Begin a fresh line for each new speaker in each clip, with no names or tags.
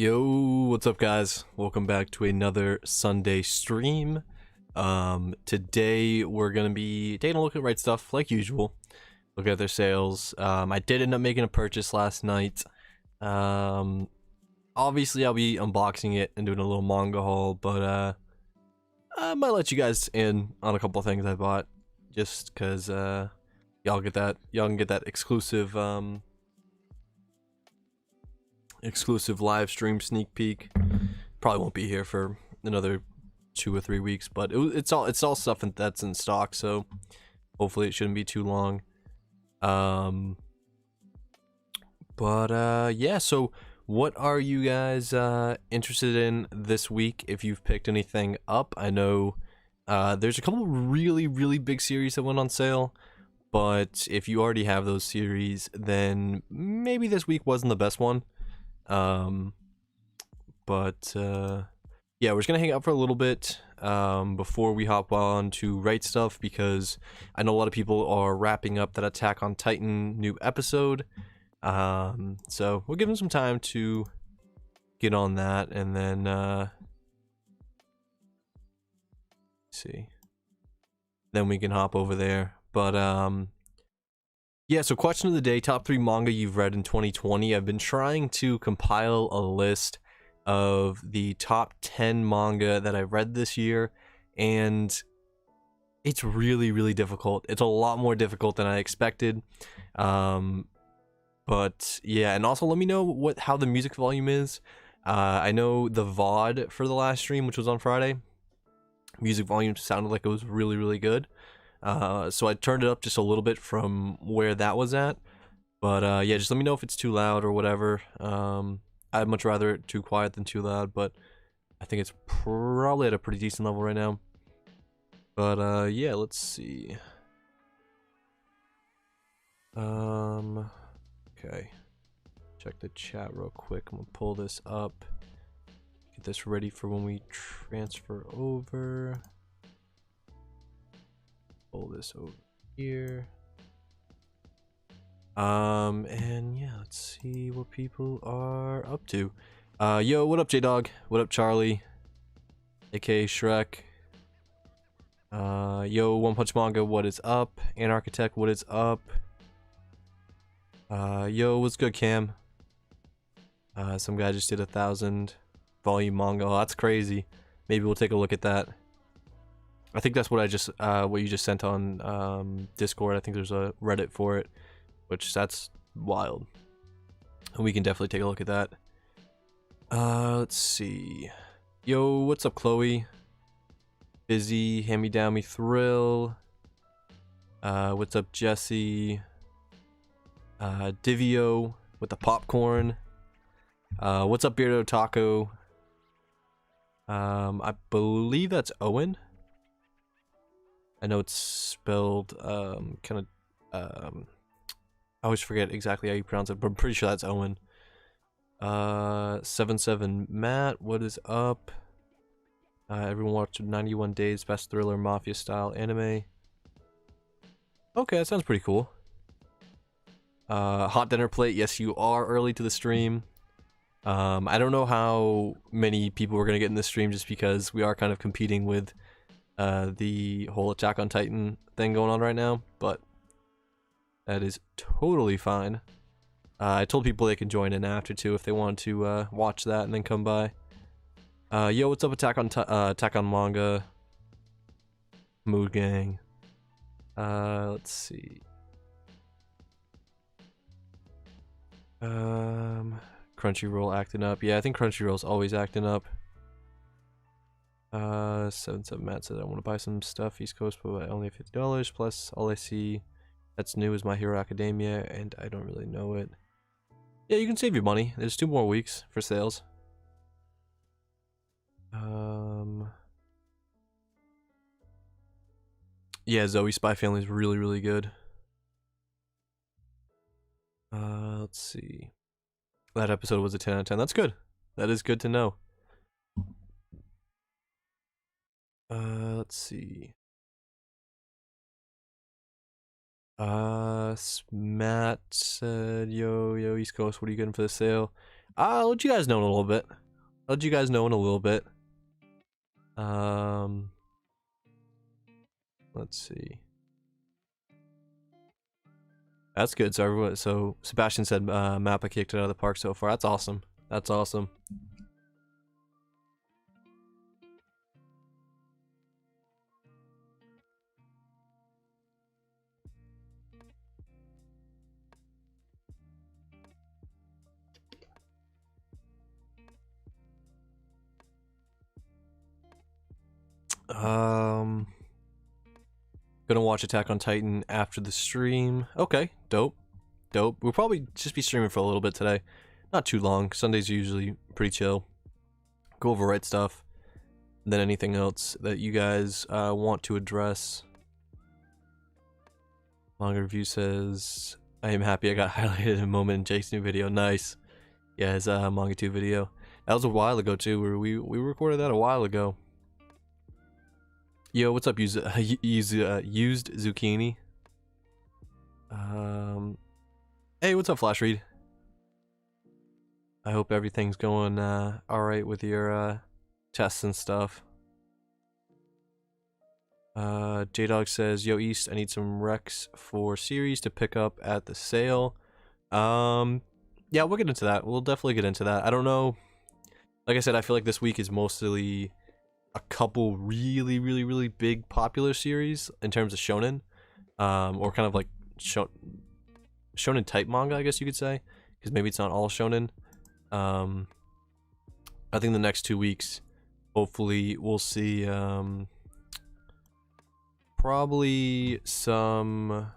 Yo, what's up guys? Welcome back to another Sunday stream. Today we're gonna be taking a look at Rightstuf like usual. Look at their sales. I did end up making a purchase last night. Obviously I'll be unboxing it and doing a little manga haul, but I might let you guys in on a couple things I bought, just cause y'all can get that exclusive live stream sneak peek. Probably won't be here for another 2 or 3 weeks, but it's all stuff that's in stock, so hopefully it shouldn't be too long. Yeah, so what are you guys interested in this week if you've picked anything up? I know there's a couple really big series that went on sale, but if you already have those series, then maybe this week wasn't the best one. Yeah, we're just gonna hang out for a little bit before we hop on to Rightstuf, because I know a lot of people are wrapping up that Attack on Titan new episode. So we'll give them some time to get on that, and then see, then we can hop over there. But yeah, so question of the day, top 3 manga you've read in 2020. I've been trying to compile a list of the top 10 manga that I read this year, and it's really difficult. It's a lot more difficult than I expected. But yeah, and also let me know how the music volume is. I know the VOD for the last stream, which was on Friday, music volume sounded like it was really good. So I turned it up just a little bit from where that was at. But yeah, just let me know if it's too loud or whatever. I'd much rather it too quiet than too loud, but I think it's probably at a pretty decent level right now. But yeah, let's see. Okay. Check the chat real quick. I'm gonna pull this up. Get this ready for when we transfer over. Pull this over here. And yeah, let's see what people are up to. Yo, what up, J-Dog? What up, Charlie? AKA Shrek. Yo, One Punch Manga, what is up? Anarchitect, what is up? Yo, what's good, Cam? Some guy just did 1,000 volume manga. Oh, that's crazy. Maybe we'll take a look at that. I think that's what what you just sent on Discord. I think there's a Reddit for it, which that's wild. And we can definitely take a look at that. Let's see. Yo, what's up, Chloe? Busy, Hand Me Down Me Thrill. What's up, Jesse? Divio with the popcorn. What's up, Beardo Taco? I believe that's Owen. I know it's spelled kind of I always forget exactly how you pronounce it, but I'm pretty sure that's Owen. 77 Matt, what is up? Everyone watched 91 Days, best thriller mafia style anime. Okay, that sounds pretty cool. Hot Dinner Plate, yes, you are early to the stream. I don't know how many people we're gonna get in this stream, just because we are kind of competing with the whole Attack on Titan thing going on right now, but that is totally fine. I told people they can join in after too if they want to watch that and then come by. Yo, what's up, Attack on Manga? Mood Gang. Let's see. Crunchyroll acting up. Yeah, I think Crunchyroll's always acting up. 77 Matt says I want to buy some stuff East Coast, but only $50. Plus, all I see that's new is My Hero Academia, and I don't really know it. Yeah, you can save your money. There's 2 more weeks for sales. Yeah, Zoe Spy Family is really good. Let's see. That episode was a 10 out of 10. That's good. That is good to know. Let's see. Matt said, yo, East Coast, what are you getting for the sale? I'll let you guys know in a little bit. I'll let you guys know in a little bit. Let's see. That's good. So everyone, so Sebastian said Mappa kicked it out of the park so far. That's awesome. That's awesome. Gonna watch Attack on Titan after the stream. Okay, dope. Dope. We'll probably just be streaming for a little bit today. Not too long. Sundays are usually pretty chill. Go over right stuff. And then anything else that you guys want to address. Manga Review says, I am happy I got highlighted in a moment in Jake's new video. Nice. Yeah, his Manga 2 video. That was a while ago too. We recorded that a while ago. Yo, what's up, used zucchini? Hey, what's up, Flash Reed? I hope everything's going alright with your tests and stuff. J-Dog says, Yo East, I need some recs for series to pick up at the sale. Yeah, we'll get into that. We'll definitely get into that. I don't know. Like I said, I feel like this week is mostly a couple really big popular series in terms of shonen, or kind of like shonen type manga, I guess you could say, because maybe it's not all shonen. I think the next 2 weeks, hopefully, we'll see probably some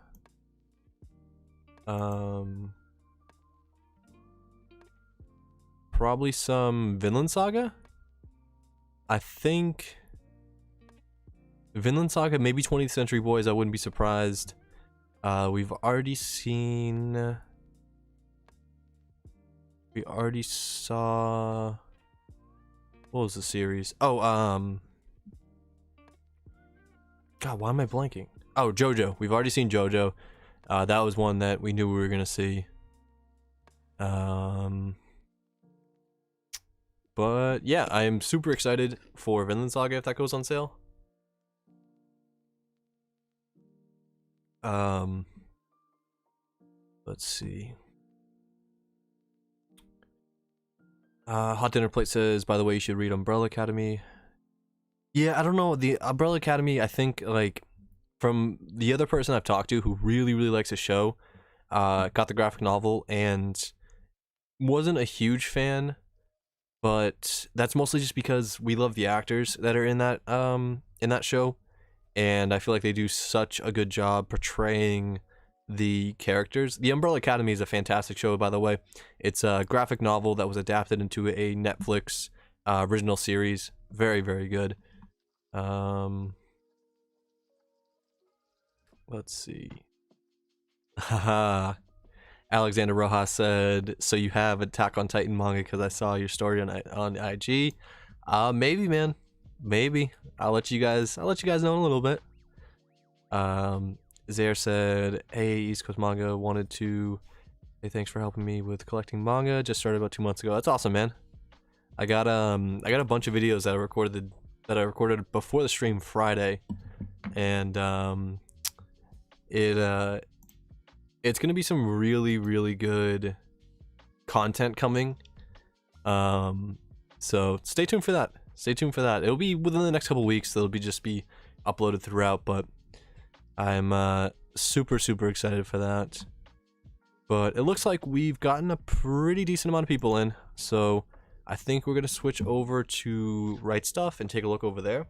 Vinland Saga. I think Vinland Saga, maybe 20th Century Boys, I wouldn't be surprised. We already saw, what was the series? Oh, God, why am I blanking? Oh, JoJo. We've already seen JoJo. That was one that we knew we were gonna see. But yeah, I am super excited for Vinland Saga if that goes on sale. Let's see. Hot Dinner Plate says, by the way, you should read Umbrella Academy. Yeah, I don't know. The Umbrella Academy, I think, like, from the other person I've talked to who really likes the show, got the graphic novel and wasn't a huge fan, but that's mostly just because we love the actors that are in that show, and I feel like they do such a good job portraying the characters. The Umbrella Academy is a fantastic show, by the way. It's a graphic novel that was adapted into a Netflix original series. Very good. Let's see. Haha. Alexander Rojas said, so you have Attack on Titan manga because I saw your story on IG. Maybe, man. Maybe. I'll let you guys know in a little bit. Zaire said, hey, East Coast Manga, wanted to say thanks for helping me with collecting manga. Just started about 2 months ago. That's awesome, man. I got a bunch of videos that I recorded before the stream Friday, and it's gonna be some really good content coming. So stay tuned for that. It'll be within the next couple weeks. It'll just be uploaded throughout, but I'm super excited for that. But it looks like we've gotten a pretty decent amount of people in, so I think we're gonna switch over to Rightstuf and take a look over there.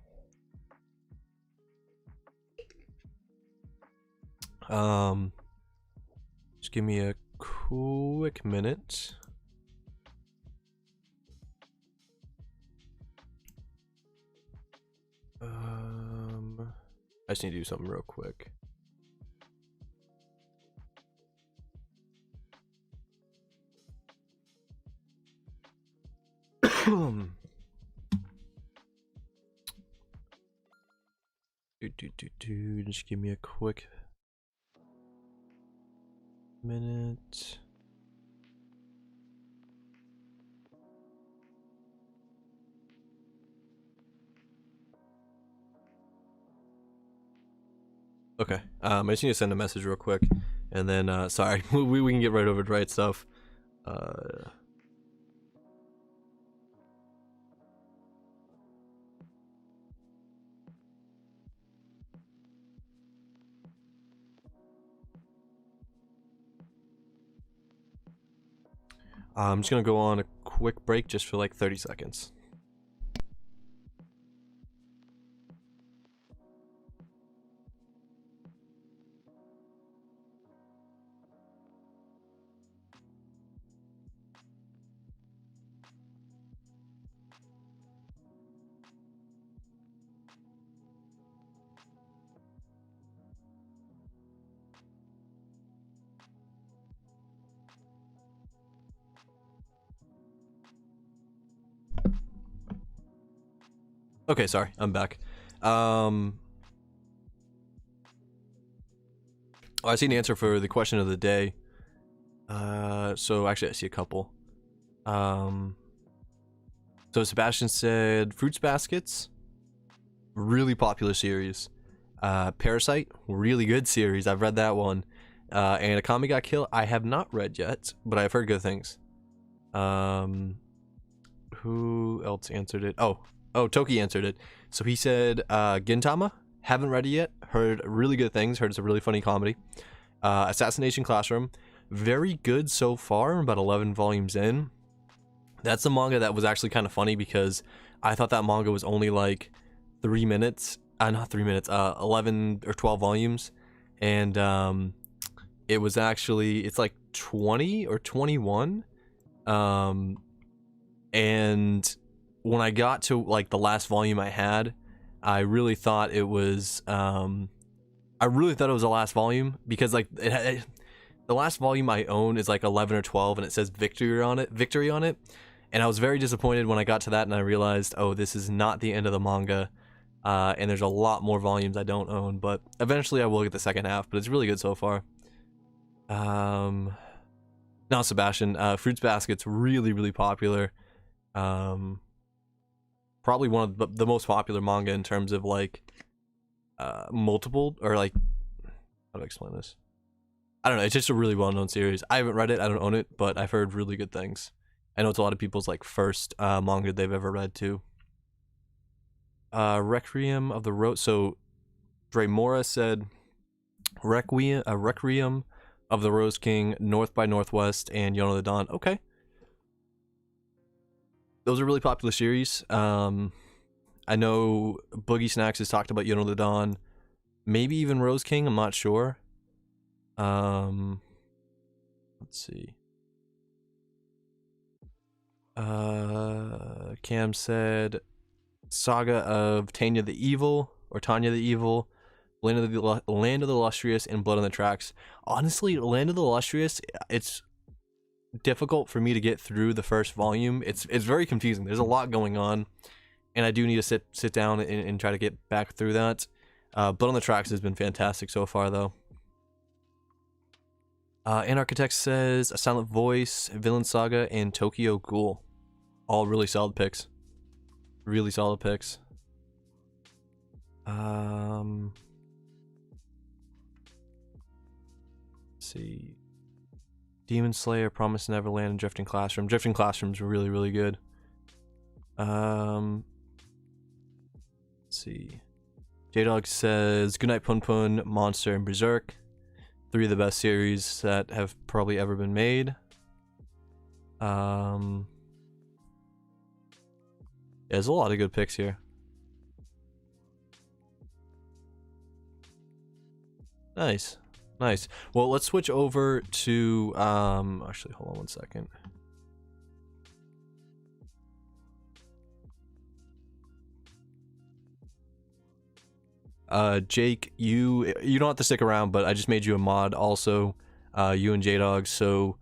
Just give me a quick minute. I just need to do something real quick. Just give me a quick minute. Okay. I just need to send a message real quick, and then sorry, we can get right over to Right Stuff. I'm just gonna go on a quick break just for like 30 seconds. Okay, sorry, I'm back. I see an answer for the question of the day. So actually, I see a couple. So Sebastian said Fruits Baskets, really popular series. Parasite, really good series. I've read that one. And Akame Got Killed, I have not read yet, but I've heard good things. Who else answered it? Oh, Toki answered it. So he said Gintama, haven't read it yet. Heard really good things. Heard it's a really funny comedy. Assassination Classroom, very good so far. About 11 volumes in. That's a manga that was actually kind of funny because I thought that manga was only like 3 minutes. Not 3 minutes. 11 or 12 volumes, and it was actually, it's like 20 or 21. And when I got to like the last volume I had, I really thought it was the last volume, because like the last volume I own is like 11 or 12 and it says victory on it, and I was very disappointed when I got to that and I realized, oh, this is not the end of the manga, and there's a lot more volumes I don't own, but eventually I will get the second half, but it's really good so far. Now Sebastian, Fruits Basket's really popular. Probably one of the most popular manga in terms of like multiple, or like, how do I explain this? I don't know, it's just a really well-known series. I haven't read it, I don't own it, but I've heard really good things. I know it's a lot of people's like first manga they've ever read too. Requiem of the Rose, so Dre Mora said Requiem of the Rose King, North by Northwest, and Yona the Dawn. Okay, those are really popular series. I know Boogie Snacks has talked about Yona the Dawn, maybe even Rose King, I'm not sure. Let's see. Cam said Saga of Tanya the Evil, Land of the Illustrious, and Blood on the Tracks. Honestly, Land of the Illustrious, it's difficult for me to get through the first volume. It's very confusing. There's a lot going on, and I do need to sit down and try to get back through that. Blood on the Tracks has been fantastic so far, though. Anarchitect says A Silent Voice, Villain Saga, and Tokyo Ghoul. All really solid picks. Really solid picks. Let's see. Demon Slayer, Promised Neverland, and Drifting Classroom. Drifting Classroom's really good. Let's see. J-Dog says Goodnight Pun Pun, Monster, and Berserk. 3 of the best series that have probably ever been made. There's a lot of good picks here. Nice. Well, let's switch over to actually, hold on one second. Jake, you don't have to stick around, but I just made you a mod also, you and J-Dog. So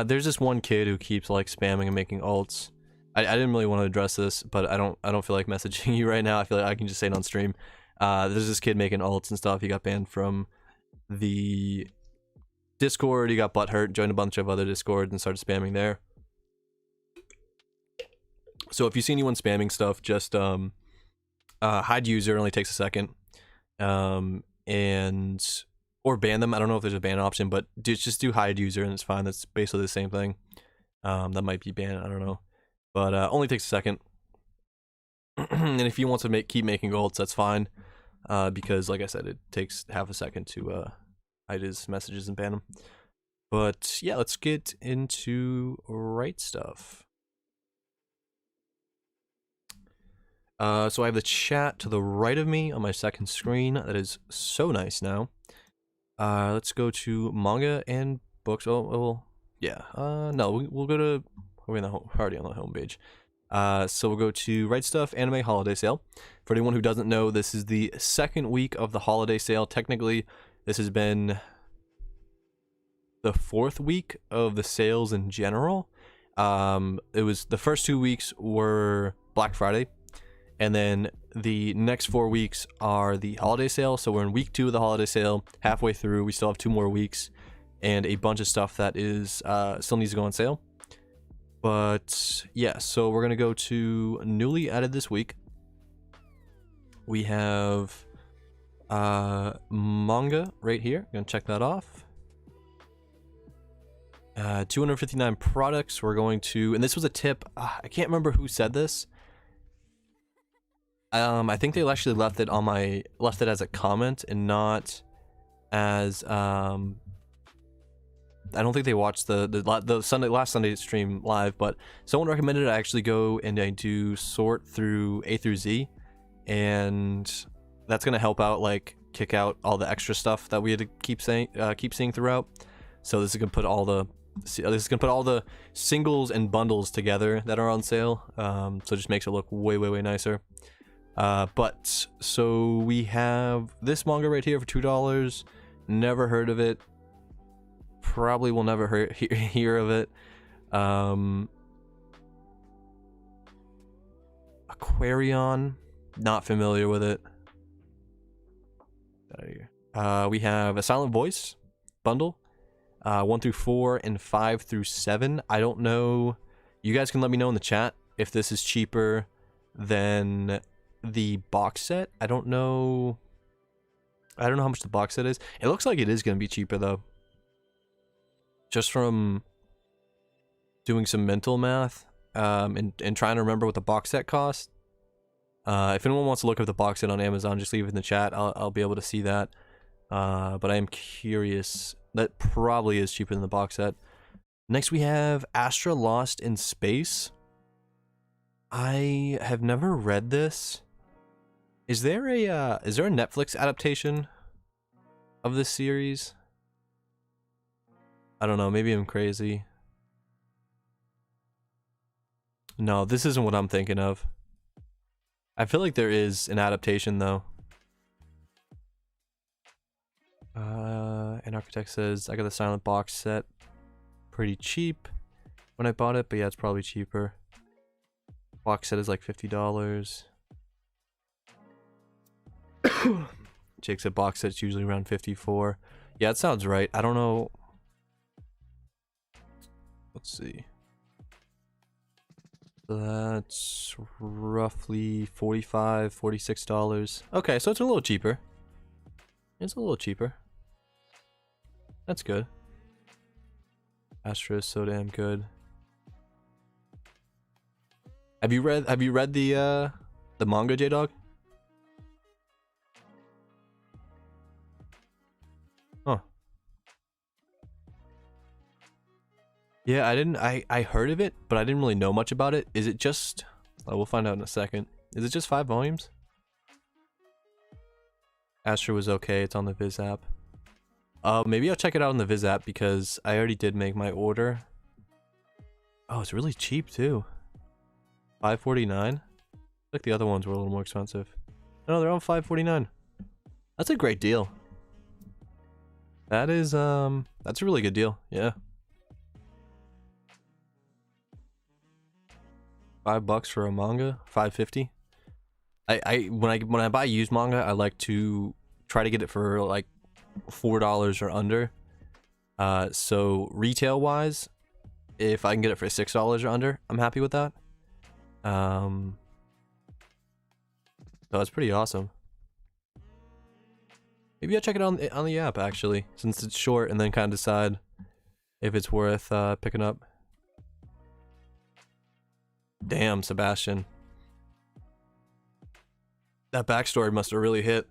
there's this one kid who keeps like spamming and making ults. I didn't really want to address this, but I don't feel like messaging you right now. I feel like I can just say it on stream. There's this kid making ults and stuff. He got banned from the Discord. He got butthurt, joined a bunch of other Discords and started spamming there. So if you see anyone spamming stuff, just hide user. It only takes a second. and or ban them. I don't know if there's a ban option, but just do hide user and it's fine. That's basically the same thing. That might be banned. I don't know, but only takes a second. And if he wants to keep making golds, that's fine. Because like I said, it takes half a second to hide his messages and ban them. But yeah, let's get into Rightstuf. So I have the chat to the right of me on my second screen. That is so nice now. Let's go to manga and books. Oh, well, yeah. No, we'll go to. We're already on the home page. So we'll go to Rightstuf Anime Holiday Sale. For anyone who doesn't know, this is the second week of the holiday sale. Technically, this has been the fourth week of the sales in general. It was the first 2 weeks were Black Friday, and then the next 4 weeks are the holiday sale. So we're in week 2 of the holiday sale, halfway through. We still have 2 more weeks and a bunch of stuff that is still needs to go on sale. But yeah, so we're gonna go to newly added this week. We have manga right here. Gonna check that off. 259 products. We're going to, and this was a tip. I can't remember who said this. I think they actually left it as a comment and not as I don't think they watched the last Sunday stream live, but someone recommended I actually go and I do sort through A through Z, and that's gonna help out, like kick out all the extra stuff that we had to keep seeing throughout. So this is gonna put all the singles and bundles together that are on sale. So it just makes it look way nicer. But so we have this manga right here for $2. Never heard of it. Probably will never hear of it. Aquarion, not familiar with it. We have a Silent Voice bundle, 1 through 4 and 5 through 7. I don't know. You guys can let me know in the chat if this is cheaper than the box set. I don't know how much the box set is. It looks like it is going to be cheaper though. Just from doing some mental math and trying to remember what the box set cost. If anyone wants to look up the box set on Amazon, just leave it in the chat. I'll be able to see that. But I am curious. That probably is cheaper than the box set. Next we have Astra Lost in Space. I have never read this. Is there a Netflix adaptation of this series? I don't know, maybe I'm crazy. No, this isn't what I'm thinking of. I feel like there is an adaptation though. An architect says I got the silent box set pretty cheap when I bought it, but yeah, it's probably cheaper. Box set is like $50. Jake said box set's usually around $54. Yeah, it sounds right. I don't know. Let's see. That's roughly $45, $46. Okay, so it's a little cheaper. It's a little cheaper. That's good. Astra is so damn good. Have you read the manga, J-Dog? Huh. Yeah, I heard of it, but I didn't really know much about it. Is it just... Oh, we'll find out in a second. Is it just 5 volumes? Astra was okay. It's on the Viz app. Maybe I'll check it out on the Viz app because I already did make my order. Oh, it's really cheap too. $5.49. Like the other ones were a little more expensive. No, they're all $5.49. That's a great deal. That is that's a really good deal. Yeah. $5 for a manga, $5.50. When I buy used manga, I like to try to get it for like $4 or under. So retail wise, if I can get it for $6 or under, I'm happy with that. So that's pretty awesome. Maybe I'll check it on the app actually, since it's short, and then kind of decide if it's worth picking up. Damn, Sebastian. That backstory must have really hit.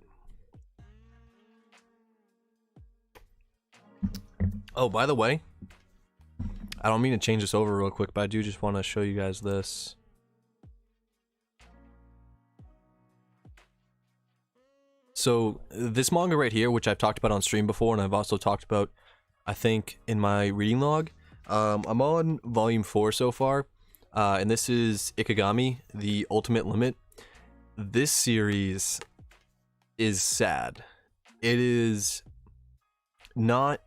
Oh, by the way, I don't mean to change this over real quick, but I do just want to show you guys this. So this manga right here, which I've talked about on stream before, and I've also talked about, I think, in my reading log. I'm on volume 4 so far, and this is Ikigami, The Ultimate Limit. This series is sad. It is not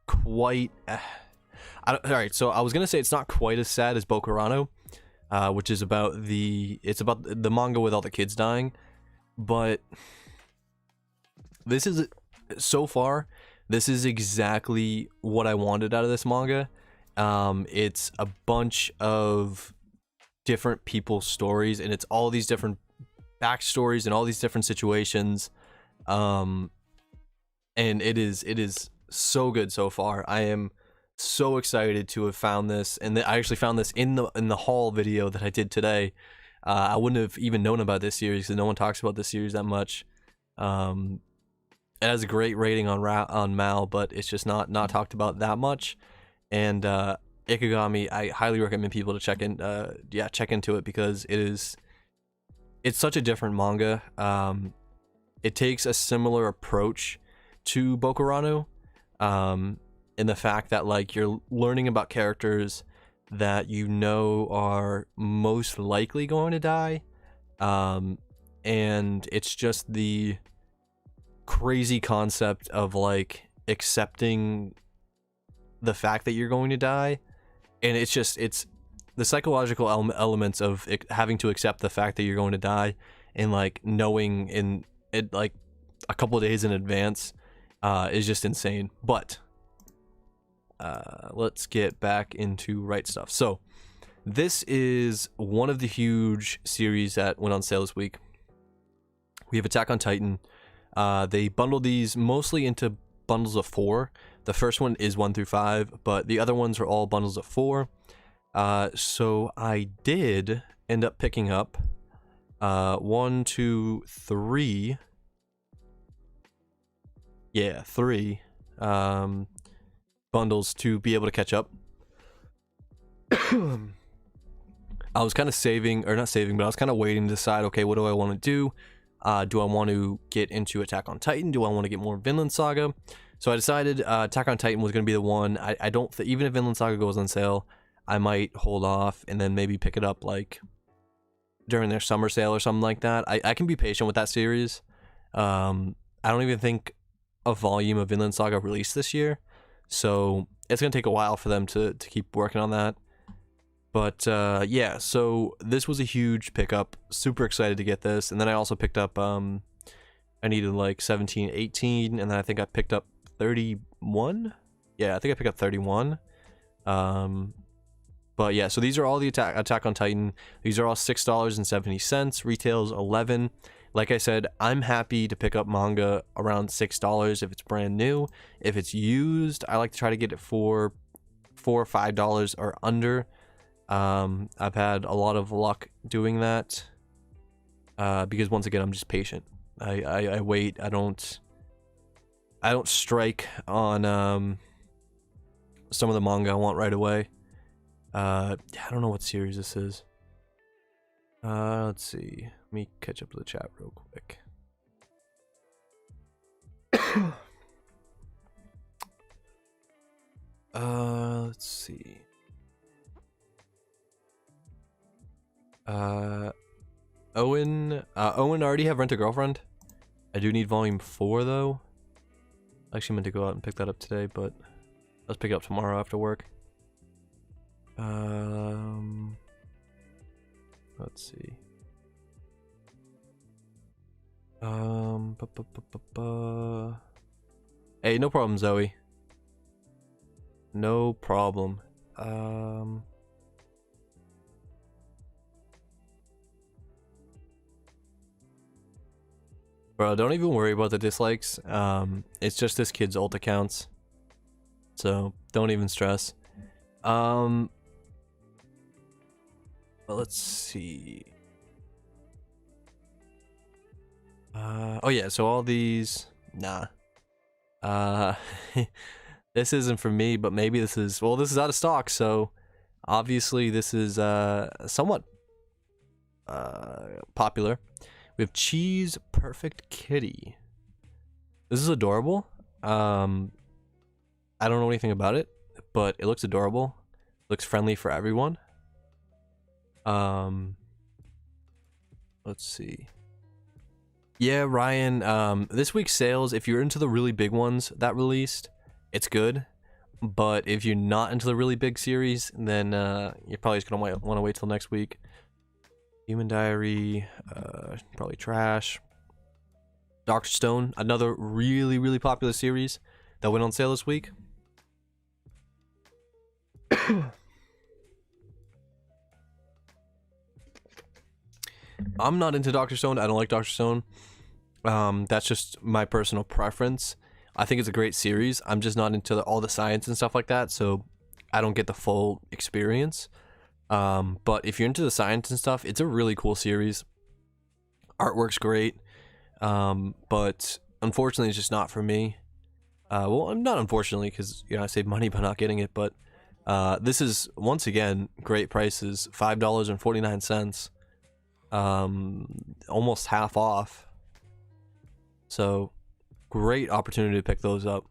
quite... Alright, so I was gonna say it's not quite as sad as Bokurano, which is about the manga with all the kids dying, but this is, so far, this is exactly what I wanted out of this manga. It's a bunch of different people's stories, and it's all these different backstories and all these different situations, and it is so good so far. I am so excited to have found this, and I actually found this in the haul video that I did today. I wouldn't have even known about this series because no one talks about this series that much. It has a great rating on Mal, but it's just not talked about that much. And Ikigami, I highly recommend people to check into it, because it's such a different manga. It takes a similar approach to Bokurano, in the fact that, like, you're learning about characters that you know are most likely going to die, and it's just the crazy concept of, like, accepting the fact that you're going to die, and it's the psychological elements of having to accept the fact that you're going to die, and, like, knowing in it, like, a couple of days in advance, is just insane. But let's get back into Rightstuf. So this is one of the huge series that went on sale this week. We have Attack on Titan. They bundled these mostly into bundles of 4. The first one is 1 through 5, but the other ones are all bundles of 4. So I did end up picking up 1, 2, 3. Yeah, 3 bundles to be able to catch up. I was kind of saving, or not saving, but I was kind of waiting to decide, okay, what do I want to do? Do I want to get into Attack on Titan? Do I want to get more Vinland Saga? So I decided Attack on Titan was going to be the one. I don't even if Vinland Saga goes on sale, I might hold off and then maybe pick it up, like, during their summer sale or something like that. I can be patient with that series. I don't even think a volume of Vinland Saga released this year, so it's going to take a while for them to keep working on that. But yeah, so this was a huge pickup. Super excited to get this. And then I also picked up, I needed like 17, 18, and then I think I picked up 31. Yeah, I think I picked up 31. But yeah, so these are all the Attack on Titan. These are all $6.70. Retails $11. Like I said, I'm happy to pick up manga around $6 if it's brand new. If it's used, I like to try to get it for $4 or $5 or under. I've had a lot of luck doing that, because once again, I'm just patient. I wait. I don't strike on some of the manga I want right away. I don't know what series this is. Let's see. Let me catch up to the chat real quick. Let's see. Owen already have Rent a Girlfriend. I do need volume 4 though. I actually meant to go out and pick that up today, but let's pick it up tomorrow after work. Let's see. Hey, no problem, Zoe. No problem. Bro, don't even worry about the dislikes. It's just this kid's alt accounts. So don't even stress. But let's see. Oh yeah, so all these, nah. This isn't for me, but maybe this is, well, this is out of stock, so obviously this is somewhat popular. We have Cheese Perfect Kitty. This is adorable. I don't know anything about it, but it looks adorable. Looks friendly for everyone. Let's see. Yeah, Ryan, this week's sales, if you're into the really big ones that released, it's good. But if you're not into the really big series, then you're probably just gonna want to wait till next week. Human Diary, probably trash. Dr. Stone, another really, really popular series that went on sale this week. I'm not into Dr. Stone. I don't like Dr. Stone. That's just my personal preference. I think it's a great series. I'm just not into all the science and stuff like that, so I don't get the full experience. But if you're into the science and stuff, it's a really cool series. Artwork's great, but unfortunately, it's just not for me. Well, I'm not unfortunately, because I save money by not getting it, but this is once again great prices, $5.49, almost half off. So great opportunity to pick those up.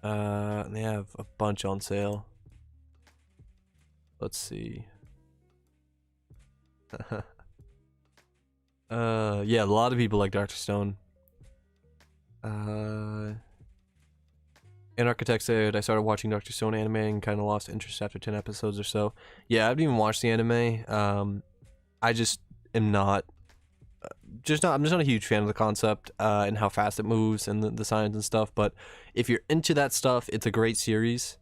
They have a bunch on sale. Let's see. Yeah, a lot of people like Dr. Stone. An Architect said, I started watching Dr. Stone anime and kind of lost interest after 10 episodes or so. Yeah, I haven't even watched the anime. I just am not, I'm just not a huge fan of the concept and how fast it moves and the science and stuff. But if you're into that stuff, it's a great series.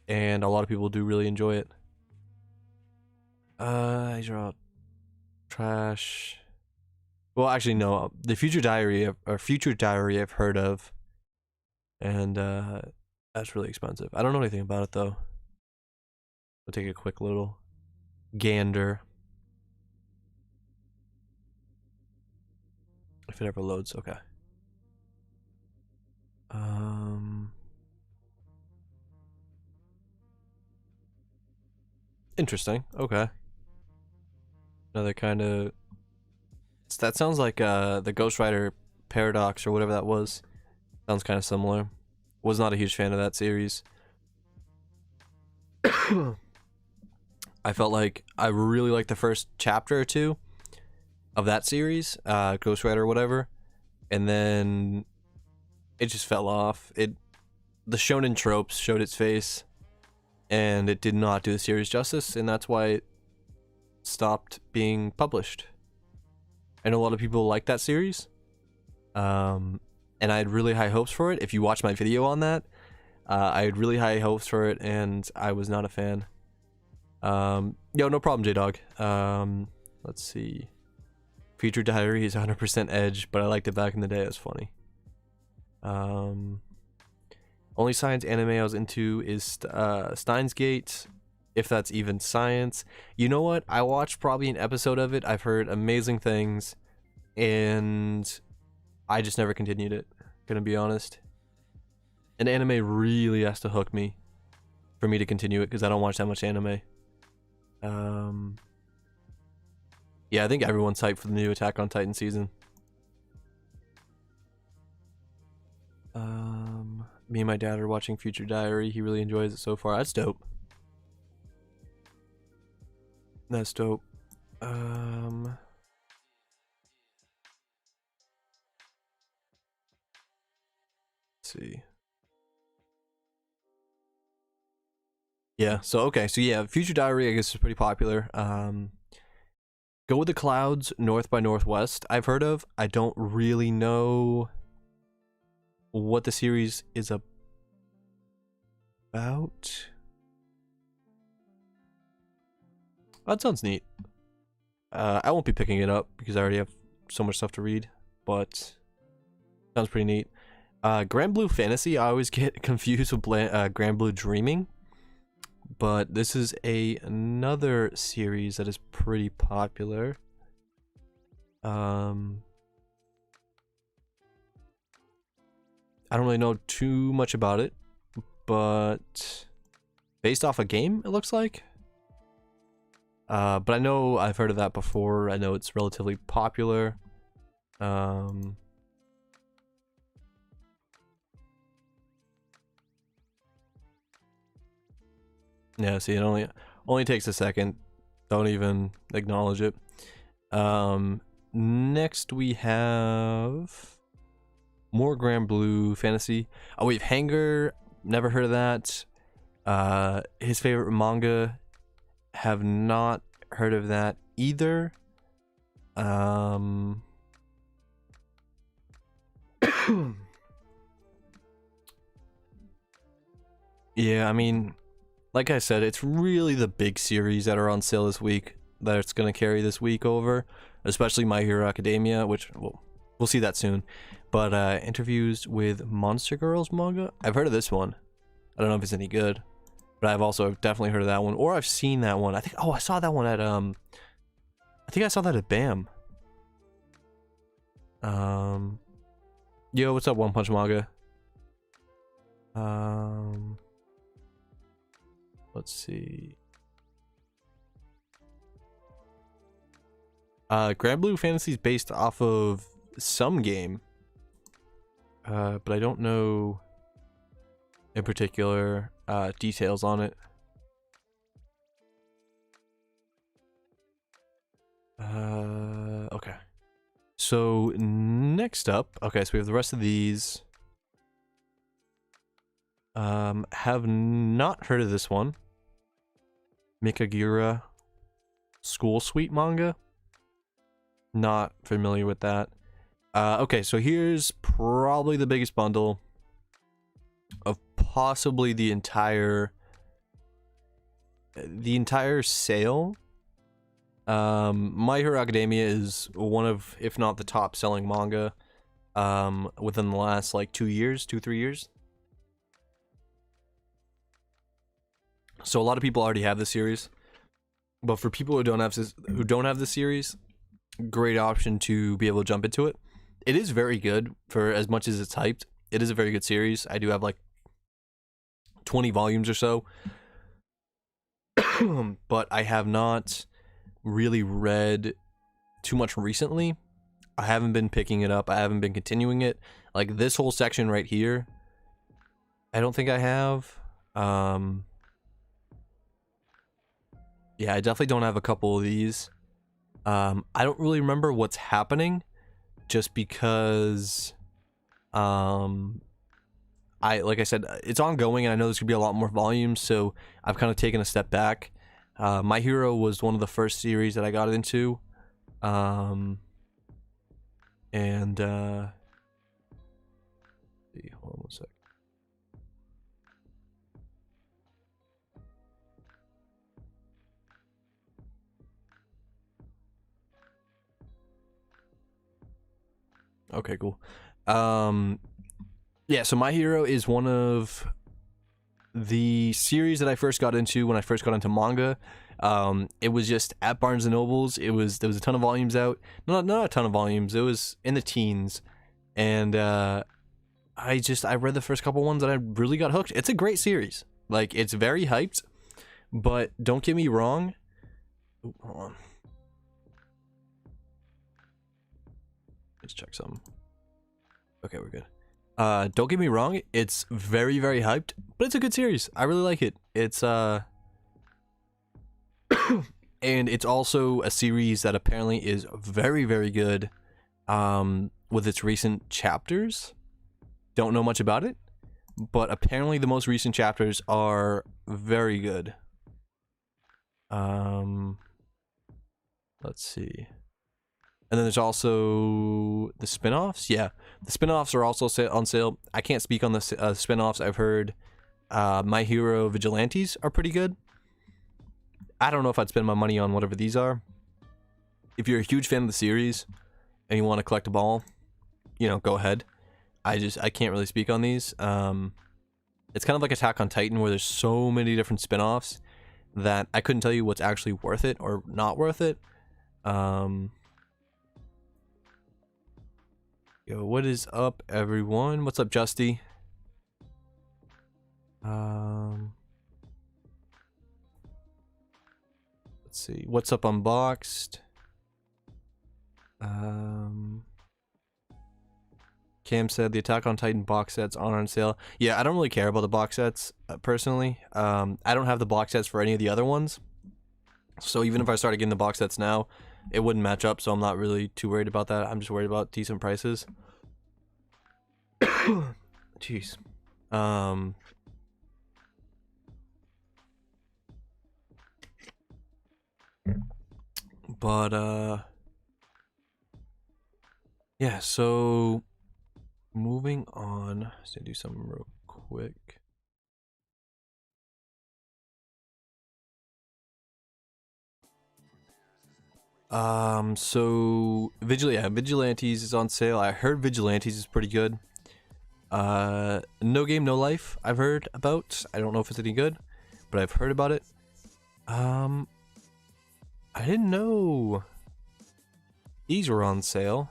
And a lot of people do really enjoy it. I draw trash. Well, actually, no. The Future Diary I've heard of, and that's really expensive. I don't know anything about it though. We'll take a quick little gander. If it ever loads, okay. Interesting. Okay. Another kind of. That sounds like the Ghost Rider Paradox or whatever that was. Sounds kind of similar. Was not a huge fan of that series. I felt like I really liked the first chapter or two of that series, Ghost Rider or whatever, and then it just fell off. The shonen tropes showed its face, and it did not do the series justice, and that's why it stopped being published. I know a lot of people like that series, and I had really high hopes for it. If you watch my video on that, I had really high hopes for it, and I was not a fan. Yo, no problem, J-Dog. Let's see. Future Diary is 100% Edge, but I liked it back in the day. It was funny. Only science anime I was into is Steins Gate, if that's even science. You know what? I watched probably an episode of it. I've heard amazing things, and I just never continued it, gonna be honest. An anime really has to hook me for me to continue it, because I don't watch that much anime. Yeah, I think everyone's hyped for the new Attack on Titan season. Me and my dad are watching Future Diary. He really enjoys it so far. That's dope. That's dope. Let's see. Yeah, so okay, so yeah, Future Diary I guess is pretty popular. Go with the Clouds, North by Northwest, I've heard of. I don't really know what the series is about. That sounds neat. I won't be picking it up because I already have so much stuff to read, but sounds pretty neat. Grand Blue Fantasy, I always get confused with Grand Blue Dreaming, but this is another series that is pretty popular. I don't really know too much about it, but based off a game, it looks like. But I know I've heard of that before. I know it's relatively popular. Yeah, see, it only takes a second. Don't even acknowledge it. Next we have more Grand Blue Fantasy. Oh, we have Hanger. Never heard of that. His favorite manga. Have not heard of that either. Yeah, I mean, like I said, it's really the big series that are on sale this week that it's gonna carry this week over, especially My Hero Academia, which we'll see that soon. But interviews with Monster Girls manga, I've heard of this one. I don't know if it's any good, but I've also definitely heard of that one, or I've seen that one. I think, oh, I saw that one at I think I saw that at BAM. Yo, what's up, One Punch Manga? Let's see. Grand Blue Fantasy is based off of some game, but I don't know in particular details on it. Okay. So next up, okay, so we have the rest of these. Have not heard of this one. Mikagura School Suite manga. Not familiar with that. Okay, so here's probably the biggest bundle of possibly the entire sale. My Hero Academia is one of, if not the top selling manga within the last like 3 years. So a lot of people already have this series, but for people who don't have this series, great option to be able to jump into it. It is very good for as much as it's hyped. It is a very good series. I do have like 20 volumes or so, but I have not really read too much recently. I haven't been picking it up. I haven't been continuing it. Like this whole section right here, I don't think I have. Yeah, I definitely don't have a couple of these. I don't really remember what's happening, just because like I said, it's ongoing, and I know there's gonna be a lot more volumes, so I've kind of taken a step back. My Hero was one of the first series that I got into, and hold on one sec. Okay, cool. Yeah, so My Hero is one of the series that I first got into when I first got into manga. It was just at Barnes and Nobles. There was a ton of volumes out. Not a ton of volumes. It was in the teens, and I read the first couple ones and I really got hooked. It's a great series. Like, it's very hyped, but don't get me wrong. Ooh, hold on. Let's check something. Okay, we're good. Don't get me wrong, it's very, very hyped, but it's a good series. I really like it. It's and it's also a series that apparently is very, very good with its recent chapters. Don't know much about it, but apparently the most recent chapters are very good. Let's see. And then there's also the spin-offs. Yeah, the spin-offs are also on sale. I can't speak on the spin-offs. I've heard My Hero Vigilantes are pretty good. I don't know if I'd spend my money on whatever these are. if you're a huge fan of the series and you want to collect them all, you know, go ahead. I can't really speak on these. It's kind of like Attack on Titan, where there's so many different spin-offs that I couldn't tell you what's actually worth it or not worth it. Yo, what is up, everyone? What's up, Justy? Let's see. What's up, Unboxed? Cam said the Attack on Titan box sets on sale. Yeah, I don't really care about the box sets personally. I don't have the box sets for any of the other ones, so even if I started getting the box sets now, it wouldn't match up. So I'm not really too worried about that. I'm just worried about decent prices. Jeez. But yeah. So moving on. Just gonna do something real quick. So Vigilantes is on sale. I heard Vigilantes is pretty good. No Game No Life I've heard about. I don't know if it's any good, but I've heard about it. I didn't know these were on sale.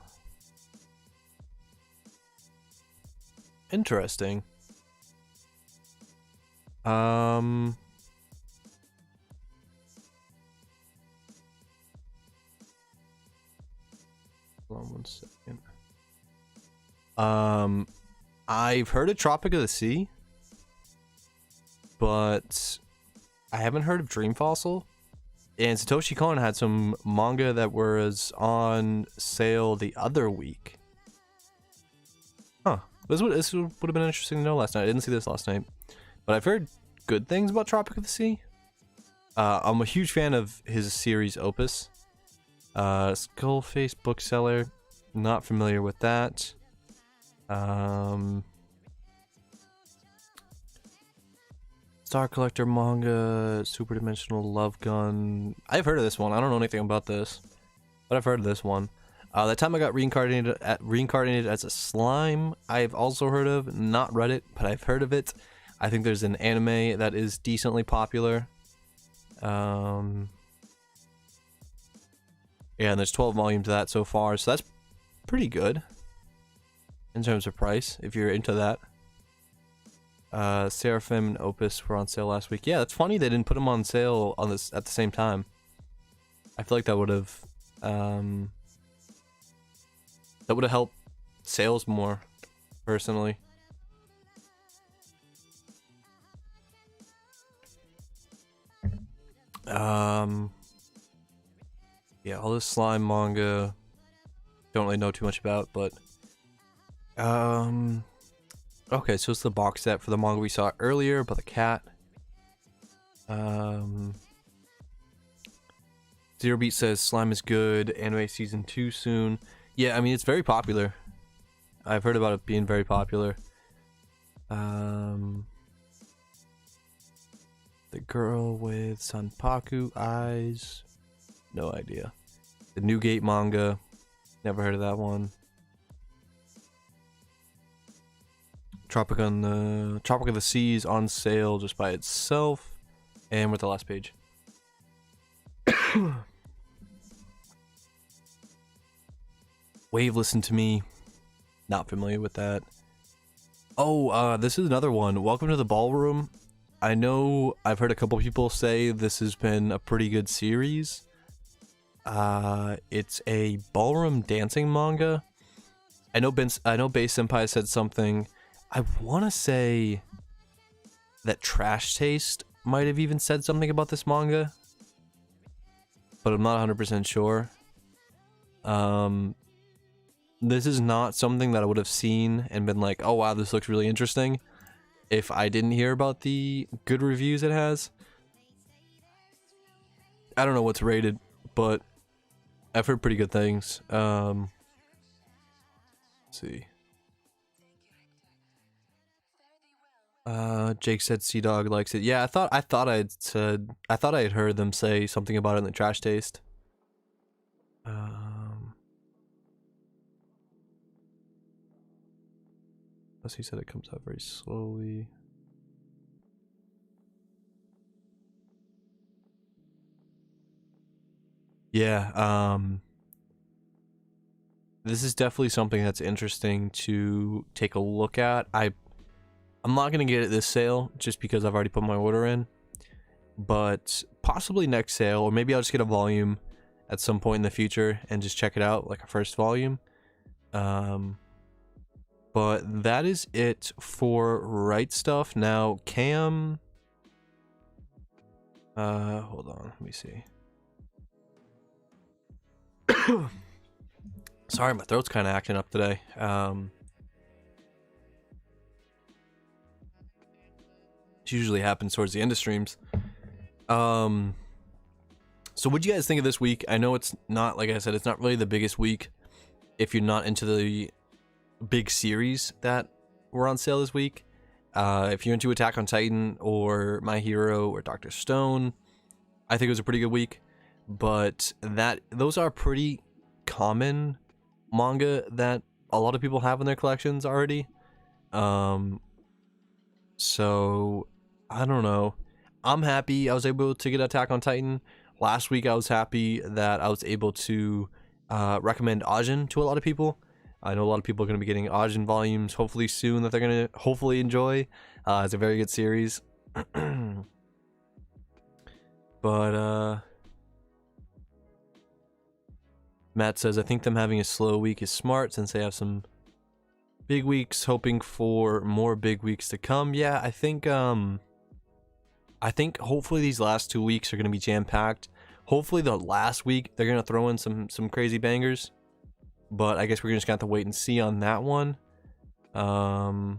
Interesting. Hold on 1 second. I've heard of Tropic of the Sea, but I haven't heard of Dream Fossil. And Satoshi Kon had some manga that was on sale the other week. Huh. This would have been interesting to know last night. I didn't see this last night. But I've heard good things about Tropic of the Sea. I'm a huge fan of his series Opus. Skullface Bookseller. Not familiar with that. Star Collector manga, Super Dimensional Love Gun. I've heard of this one. I don't know anything about this, but I've heard of this one. That time I got reincarnated as a slime, I've also heard of. Not read it, but I've heard of it. I think there's an anime that is decently popular. Yeah, and there's 12 volumes of that so far, so that's pretty good in terms of price, if you're into that. Seraphim and Opus were on sale last week. Yeah, that's funny they didn't put them on sale on this at the same time. I feel like that would have helped sales more, personally. Yeah, all this slime manga, don't really know too much about, but okay, so it's the box set for the manga we saw earlier about the cat. Zero Beat says slime is good, anime season 2 soon. Yeah, I mean, it's very popular. I've heard about it being very popular. The girl with Sanpaku eyes. No idea. The Newgate manga. Never heard of that one. Tropic of the Seas on sale just by itself. And we're at the last page. Wave, Listen to Me. Not familiar with that. Oh, this is another one. Welcome to the Ballroom. I know I've heard a couple people say this has been a pretty good series. It's a ballroom dancing manga. I know Base Senpai said something. I want to say that Trash Taste might have even said something about this manga, but I'm not 100% sure. This is not something that I would have seen and been like, oh wow, this looks really interesting, if I didn't hear about the good reviews it has. I don't know what's rated, but I've heard pretty good things. Let's see. Jake said Sea Dog likes it. Yeah, I thought I had heard them say something about it in the Trash Taste. As he said, it comes out very slowly. Yeah, this is definitely something that's interesting to take a look at. I'm not gonna get it this sale just because I've already put my order in, but possibly next sale, or maybe I'll just get a volume at some point in the future and just check it out, like a first volume. But that is it for Rightstuf. Now, Cam, hold on, let me see. Sorry, my throat's kind of acting up today. It usually happens towards the end of streams. So what'd you guys think of this week? I know it's not, like I said, it's not really the biggest week if you're not into the big series that were on sale this week. If you're into Attack on Titan or My Hero or Dr. Stone, I think it was a pretty good week. But those are pretty common manga that a lot of people have in their collections already. So I don't know. I'm happy I was able to get Attack on Titan. Last week I was happy that I was able to recommend Ajin to a lot of people. I know a lot of people are going to be getting Ajin volumes hopefully soon that they're going to hopefully enjoy. It's a very good series. But Matt says, I think them having a slow week is smart since they have some big weeks, hoping for more big weeks to come. Yeah, I think hopefully these last 2 weeks are going to be jam-packed. Hopefully the last week they're going to throw in some crazy bangers. But I guess we're just going to have to wait and see on that one. Oh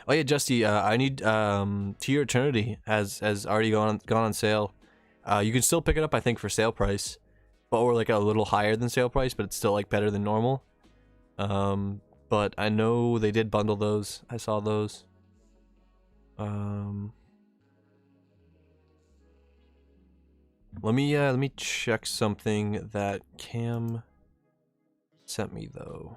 yeah, Justy, I need To Your Eternity has already gone on sale. You can still pick it up, I think, for sale price, or like a little higher than sale price, but it's still like better than normal. But I know they did bundle those. I saw those. Let me check something that Cam sent me though.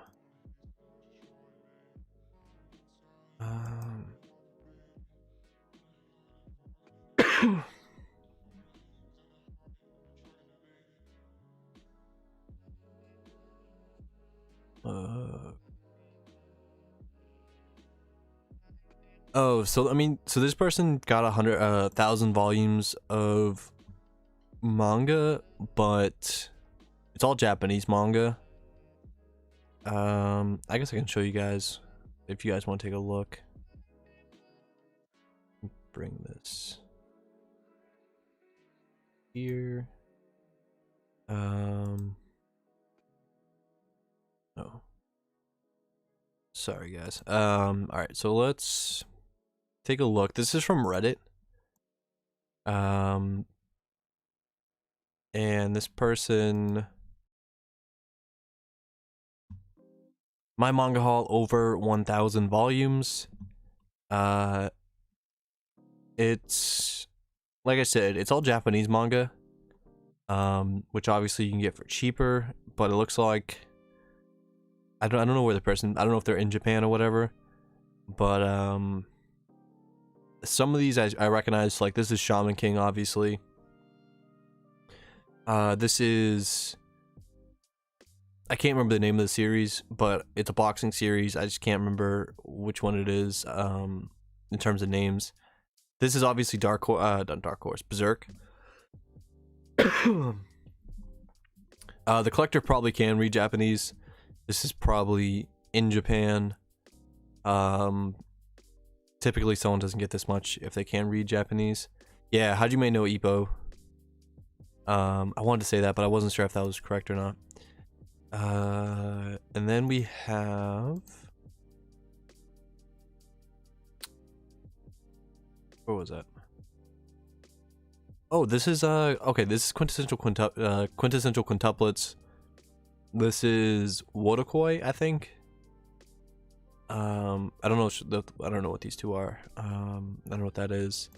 Oh, so I mean, so this person got 1,000 volumes of manga, but it's all Japanese manga. I guess I can show you guys if you guys want to take a look. Bring this here. Oh, sorry guys. All right, so let's take a look. This is from Reddit. And this person, my manga haul over 1,000 volumes. It's like I said, it's all Japanese manga, which obviously you can get for cheaper, but it looks like I don't know where the person, I don't know if they're in Japan or whatever, but some of these I recognize, like this is Shaman King, obviously. This is, I can't remember the name of the series, but it's a boxing series. I just can't remember which one it is in terms of names. This is obviously Dark Horse, Berserk. The collector probably can read Japanese. This is probably in Japan. Typically someone doesn't get this much if they can read Japanese. Yeah, Hajime no Ippo. I wanted to say that, but I wasn't sure if that was correct or not. And then we have, what was that? Oh, this is okay, this is quintessential quintuplets. This is Wodokoi, I think. I don't know what these two are. I don't know what that is.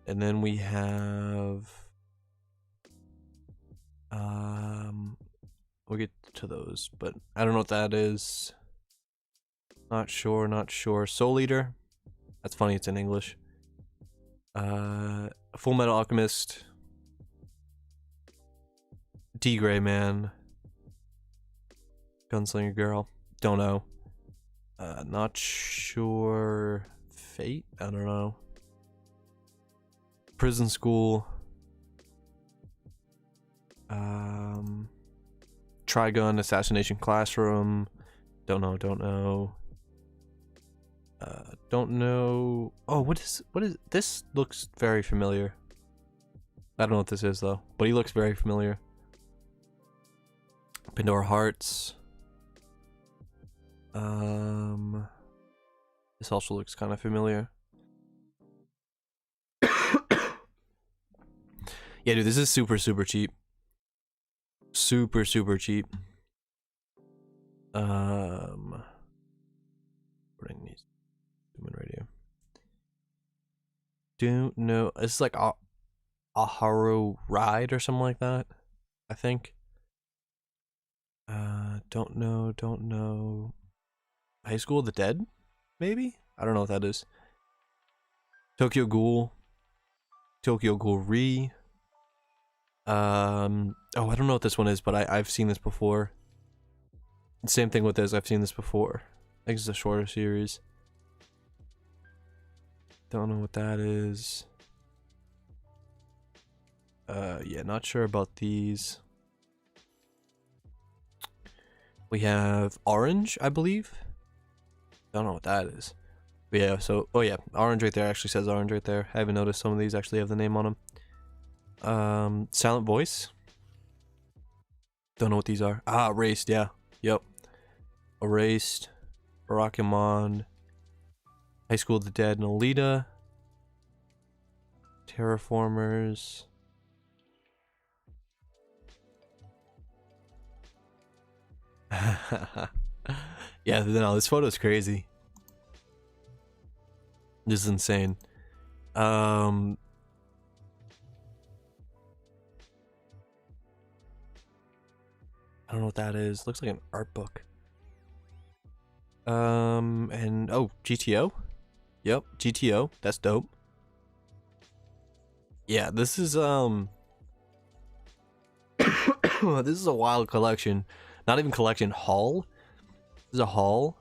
And then we have, We'll get to those, but I don't know what that is. Not sure, not sure. Soul Eater. That's funny, it's in English. Full Metal Alchemist. D-Gray Man. Gunslinger Girl. Don't know. Not sure. Fate? I don't know. Prison School. Trigun Assassination Classroom. Don't know. Don't know. Oh, what is this? Looks very familiar. I don't know what this is though, but he looks very familiar. Pandora Hearts. This also looks kind of familiar. Yeah, dude, this is super cheap. Super cheap. Putting these right here. Don't know. It's like a Haru Ride or something like that, I think. Don't know. High School of the Dead, maybe? I don't know what that is. Tokyo Ghoul. Tokyo Ghoul Re. Oh, I don't know what this one is, but I've seen this before. Same thing with this, I've seen this before. I think it's a shorter series. Don't know what that is. Yeah, not sure about these. We have Orange, I believe. Don't know what that is. But yeah, so, oh yeah, Orange right there actually says Orange right there. I haven't noticed some of these actually have the name on them. Silent Voice. Don't know what these are. Ah, Erased, yeah. Yep. Erased. Barakamon. High School of the Dead and Alita. Terraformers. Yeah, no, this photo is crazy. This is insane. I don't know what that is. Looks like an art book. And oh, GTO. Yep, GTO. That's dope. Yeah, this is this is a wild collection. Not even collection, haul. This is a haul.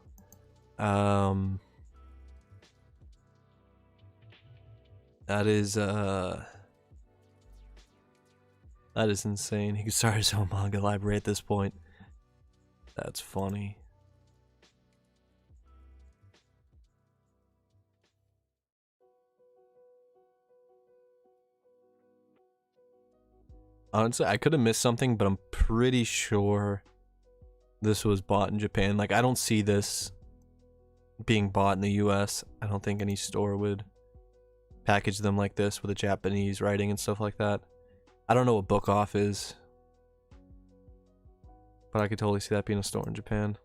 That is insane. He could start his own manga library at this point. That's funny. Honestly, I could have missed something, but I'm pretty sure this was bought in Japan. Like, I don't see this being bought in the US. I don't think any store would package them like this with a Japanese writing and stuff like that. I don't know what Book Off is, but I could totally see that being a store in Japan.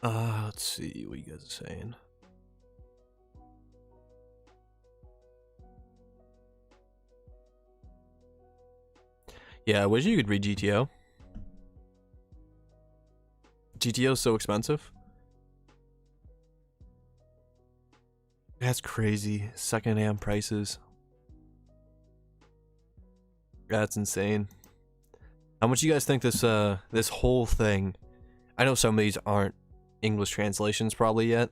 Let's see what you guys are saying. Yeah, I wish you could read GTO. GTO's so expensive. That's crazy. Secondhand prices. That's insane. How much do you guys think this this whole thing? I know some of these aren't English translations probably yet,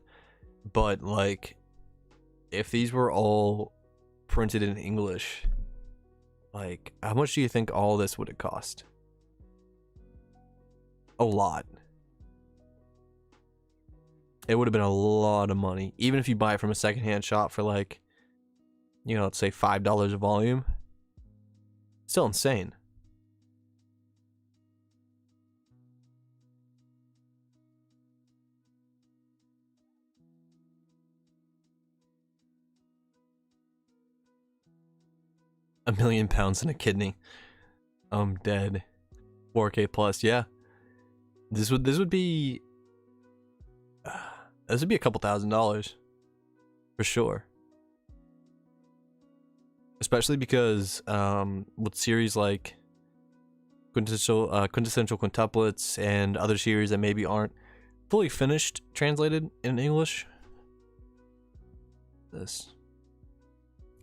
but like, if these were all printed in English, like, how much do you think all this would have cost? A lot. It would have been a lot of money, even if you buy it from a secondhand shop for like, you know, let's say $5 a volume. Still insane. £1 million in a kidney. I'm dead. 4K plus, yeah. This would be this would be a couple $1,000s for sure. especially because with series like quintessential quintuplets and other series that maybe aren't fully finished translated in English. This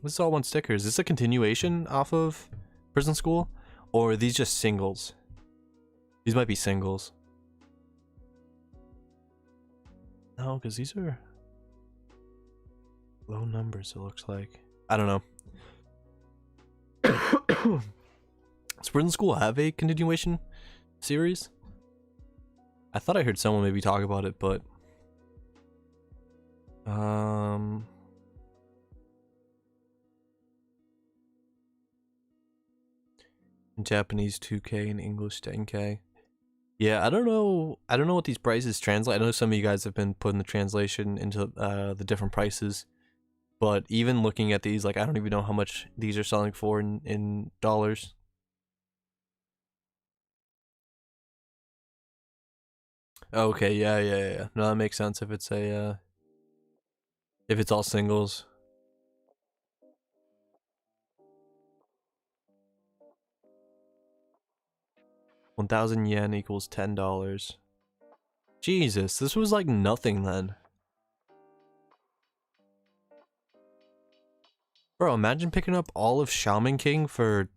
is all one sticker. Is this a continuation off of Prison School, or are these just singles? These might be singles. No, because these are low numbers, it looks like. I don't know. Does Prison School have a continuation series? I thought I heard someone maybe talk about it, but in Japanese 2K and English 10K. Yeah, I don't know what these prices translate. I know some of you guys have been putting the translation into the different prices, but even looking at these, like, I don't even know how much these are selling for in dollars. Okay, yeah. No, that makes sense if it's a if it's all singles. 1,000 yen equals $10. Jesus, this was like nothing then. Bro, imagine picking up all of Shaman King for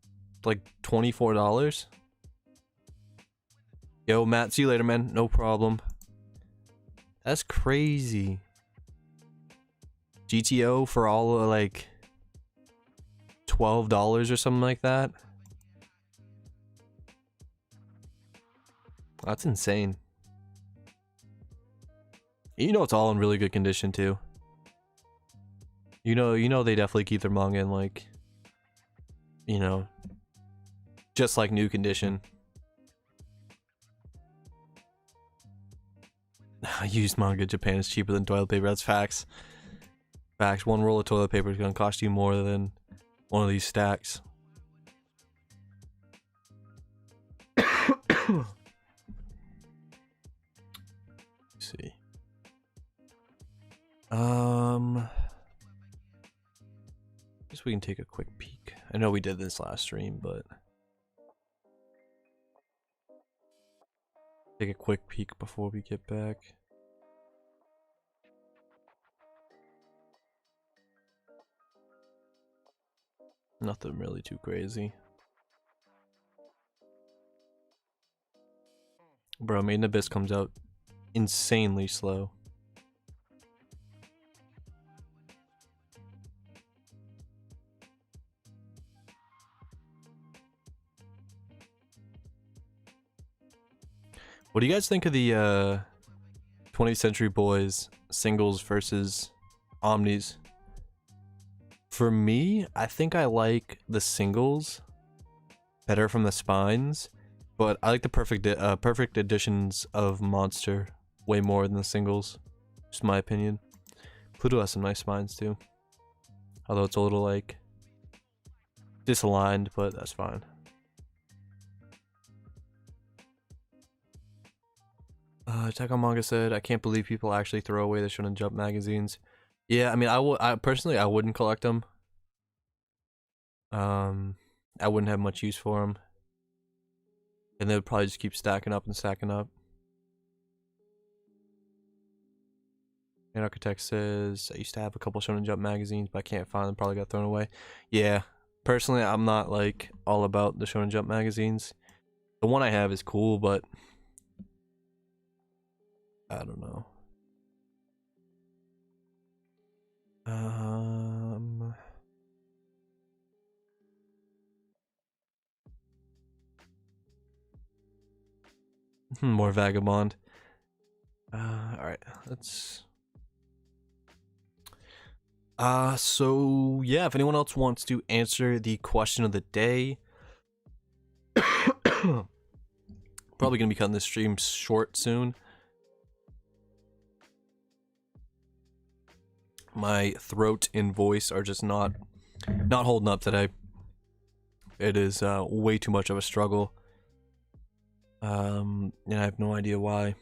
like $24. Yo, Matt, see you later, man. No problem. That's crazy. GTO for all of like $12 or something like that. That's insane. You know it's all in really good condition too. You know they definitely keep their manga in like, you know, just like new condition. Used manga in Japan is cheaper than toilet paper. That's facts. Facts. One roll of toilet paper is gonna cost you more than one of these stacks. Let's see. Guess we can take a quick peek. I know we did this last stream, but take a quick peek before we get back. Nothing really too crazy. Bro, Made in Abyss comes out insanely slow. What do you guys think of the 20th Century Boys singles versus omnis? For me, I think I like the singles better from the spines, but I like the perfect editions of Monster way more than the singles. Just my opinion. Pluto has some nice spines too, although it's a little like disaligned, but that's fine. Attack on Manga said, I can't believe people actually throw away the Shonen Jump magazines. Yeah, I mean, I personally, I wouldn't collect them. I wouldn't have much use for them. And they would probably just keep stacking up and stacking up. And Architect says, I used to have a couple Shonen Jump magazines, but I can't find them, probably got thrown away. Yeah, personally, I'm not like all about the Shonen Jump magazines. The one I have is cool, but I don't know. More Vagabond. Alright, let's... so yeah, if anyone else wants to answer the question of the day, probably gonna be cutting this stream short soon. My throat and voice are just not holding up today. It is way too much of a struggle. And I have no idea why.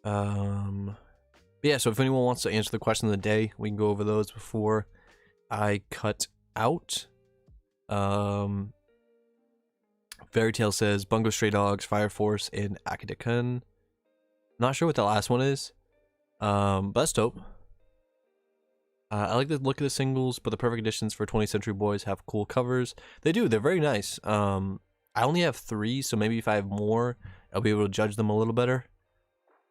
But yeah, so if anyone wants to answer the question of the day, we can go over those before I cut out. Fairy Tale says Bungo Stray Dogs, Fire Force, and Akita-kun. Not sure what the last one is. But that's dope. I like the look of the singles, but the perfect editions for 20th Century Boys have cool covers. They do. They're very nice. I only have 3, so maybe if I have more, I'll be able to judge them a little better.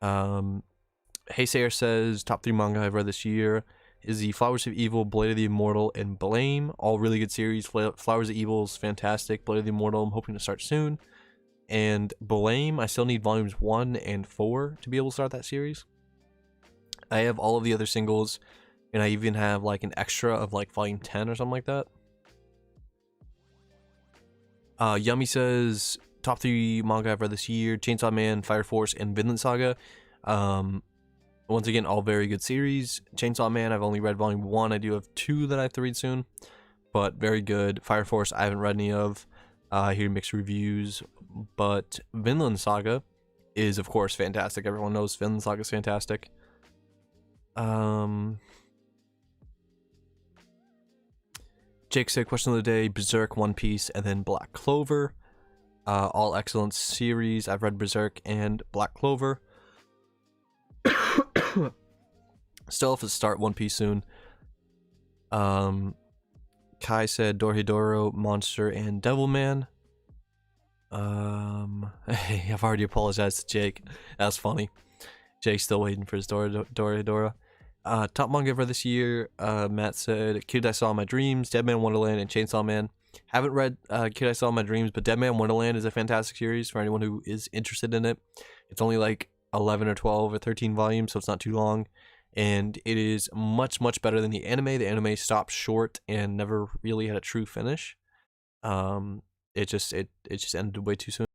Hey Sayer says top 3 manga I've read this year is the Flowers of Evil, Blade of the Immortal, and Blame. All really good series. Flowers of Evil is fantastic. Blade of the Immortal, I'm hoping to start soon. And Blame, I still need volumes 1 and 4 to be able to start that series. I have all of the other singles, and I even have like an extra of like volume 10 or something like that. Yummy says top 3 manga I've read this year: Chainsaw Man, Fire Force, and Vinland Saga. Once again, all very good series. Chainsaw Man, I've only read volume 1. I do have 2 that I have to read soon, but very good. Fire Force, I haven't read any of. I hear mixed reviews, but Vinland Saga is, of course, fantastic. Everyone knows Vinland Saga is fantastic. Jake said, question of the day, Berserk, One Piece, and then Black Clover. All excellent series. I've read Berserk and Black Clover. Still have to start One Piece soon. Kai said Dorohedoro, Monster, and Devilman. Hey, I've already apologized to Jake. That's funny. Jake's still waiting for his Dorohedoro. Top manga ever this year. Matt said Kid I Saw in My Dreams, Dead Man Wonderland, and Chainsaw Man. Haven't read Kid I Saw in My Dreams, but Dead Man Wonderland is a fantastic series for anyone who is interested in it. It's only like 11 or 12 or 13 volumes, so it's not too long, and it is much better than the anime. The anime stopped short and never really had a true finish. It just ended way too soon.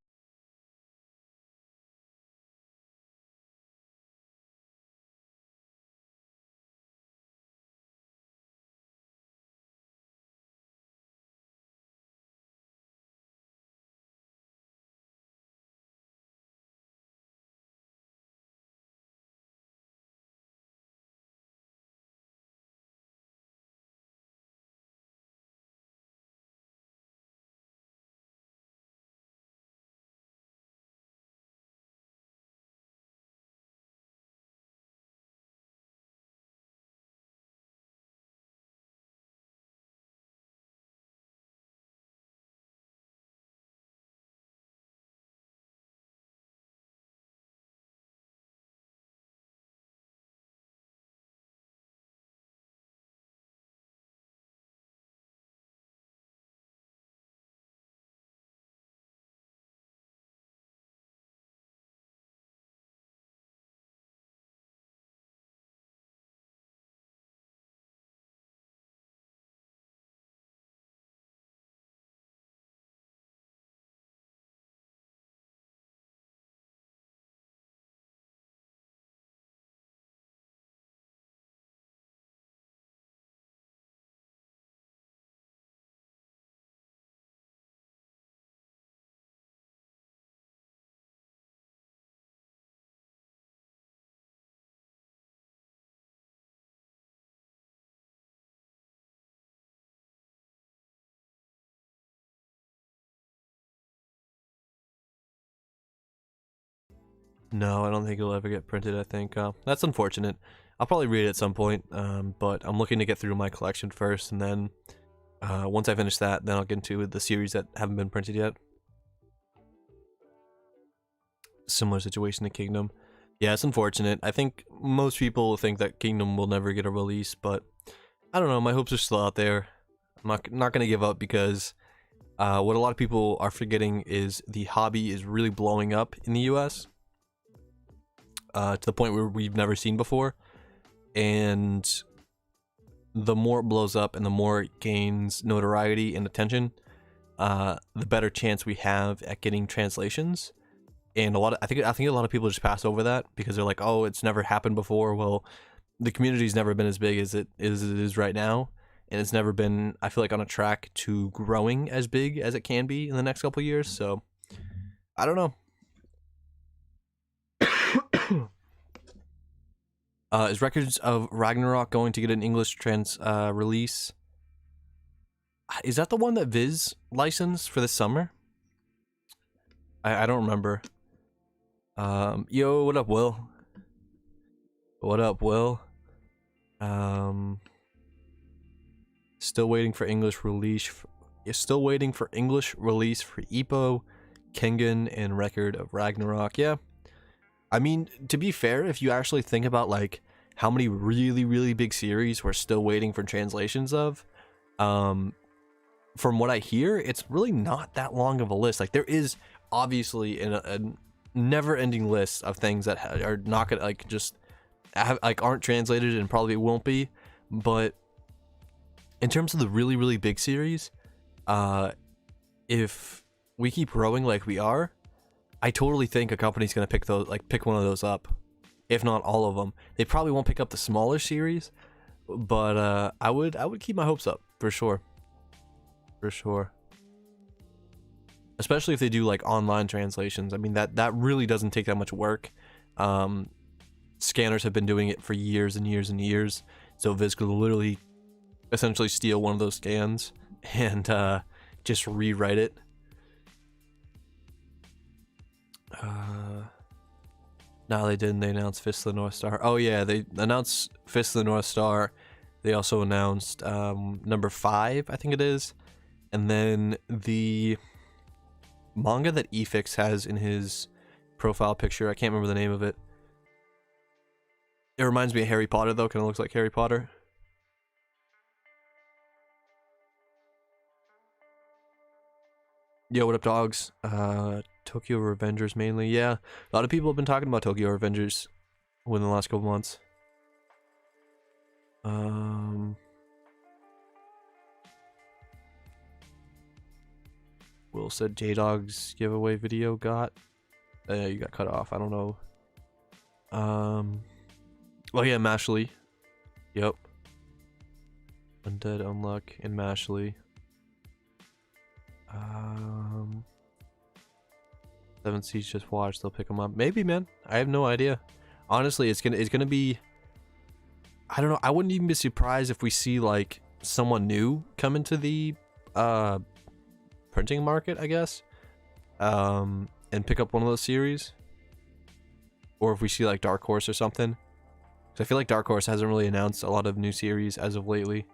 No, I don't think it'll ever get printed. I think that's unfortunate. I'll probably read it at some point, but I'm looking to get through my collection first, and then once I finish that, then I'll get into the series that haven't been printed yet. Similar situation to Kingdom. Yeah, it's unfortunate. I think most people think that Kingdom will never get a release, but I don't know. My hopes are still out there. I'm not going to give up, because what a lot of people are forgetting is the hobby is really blowing up in the US. To the point where we've never seen before, and the more it blows up and the more it gains notoriety and attention, the better chance we have at getting translations. And I think a lot of people just pass over that because they're like, oh, it's never happened before. Well, the community's never been as big as it is right now, and it's never been, I feel like, on a track to growing as big as it can be in the next couple of years. So I don't know. Is Records of Ragnarok going to get an English release? Is that the one that Viz licensed for the summer? I don't remember. Yo, what up, Will? What up, Will? Still waiting for English release. Still waiting for English release for Ippo, Kengan, and Record of Ragnarok. Yeah. I mean, to be fair, if you actually think about like how many really, really big series we're still waiting for translations of, from what I hear, it's really not that long of a list. Like there is obviously a never-ending list of things that are not gonna like just aren't translated and probably won't be. But in terms of the really, really big series, if we keep growing like we are, I totally think a company's gonna pick one of those up, if not all of them. They probably won't pick up the smaller series, but I would keep my hopes up for sure. For sure. Especially if they do like online translations. I mean that really doesn't take that much work. Scanners have been doing it for years and years and years, so Viz could literally essentially steal one of those scans and just rewrite it. No, they didn't. They announced Fist of the North Star. Oh yeah, they announced Fist of the North Star. They also announced number 5, I think it is, and then the manga that Efix has in his profile picture. I can't remember the name of it. It reminds me of Harry Potter though. Kind of looks like Harry Potter. Yo, what up, dogs? Tokyo Revengers mainly. Yeah, a lot of people have been talking about Tokyo Revengers within the last couple months. Will said J-Dog's giveaway video got... you got cut off. I don't know. Oh yeah, Mashley. Yep. Undead, Unluck, and Mashley. Seven Seas just watched. They'll pick them up. Maybe, man. I have no idea. Honestly, it's gonna be. I don't know. I wouldn't even be surprised if we see like someone new come into the printing market, I guess, and pick up one of those series. Or if we see like Dark Horse or something. Because I feel like Dark Horse hasn't really announced a lot of new series as of lately.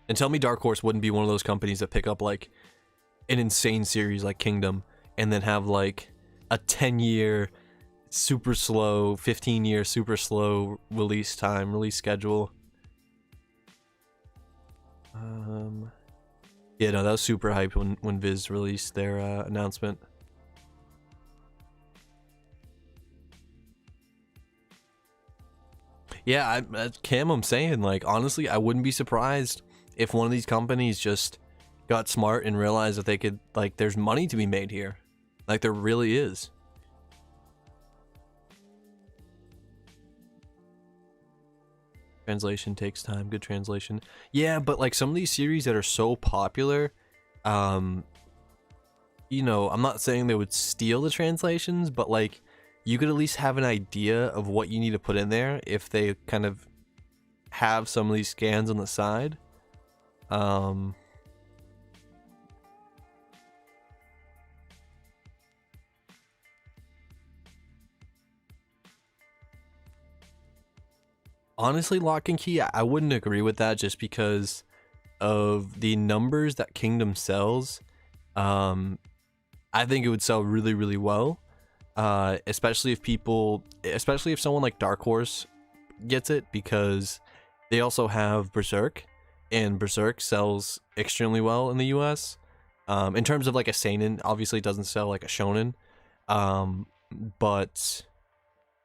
And tell me Dark Horse wouldn't be one of those companies that pick up like an insane series like Kingdom and then have like a 10-year super slow, 15-year super slow release schedule. Yeah, no, that was super hyped when Viz released their announcement. Yeah, Cam, I'm saying, like, honestly, I wouldn't be surprised if one of these companies just got smart and realized that they could, like, there's money to be made here. Like, there really is. Translation takes time. Good translation. Yeah, but, like, some of these series that are so popular, you know, I'm not saying they would steal the translations, but, like, you could at least have an idea of what you need to put in there if they kind of have some of these scans on the side. Honestly, Lock and Key, I wouldn't agree with that just because of the numbers that Kingdom sells. I think it would sell really, really well. Especially if someone like Dark Horse gets it, because they also have Berserk, and Berserk sells extremely well in the US. In terms of like a seinen, obviously it doesn't sell like a shonen, but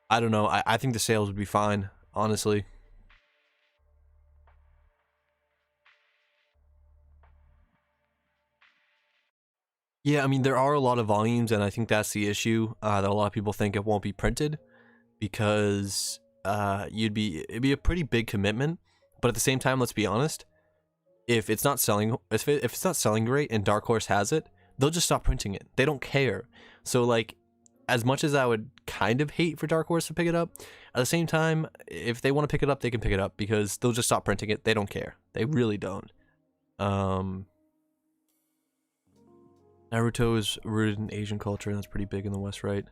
I don't know. I think the sales would be fine, honestly. Yeah, I mean, there are a lot of volumes, and I think that's the issue, that a lot of people think it won't be printed, because it'd be a pretty big commitment. But at the same time, let's be honest, if it's not selling great and Dark Horse has it, they'll just stop printing it. They don't care. So like, as much as I would kind of hate for Dark Horse to pick it up, At the same time, if they want to pick it up, they can pick it up because they'll just stop printing it. They don't care. They really don't. Naruto is rooted in Asian culture, and that's pretty big in the West, right?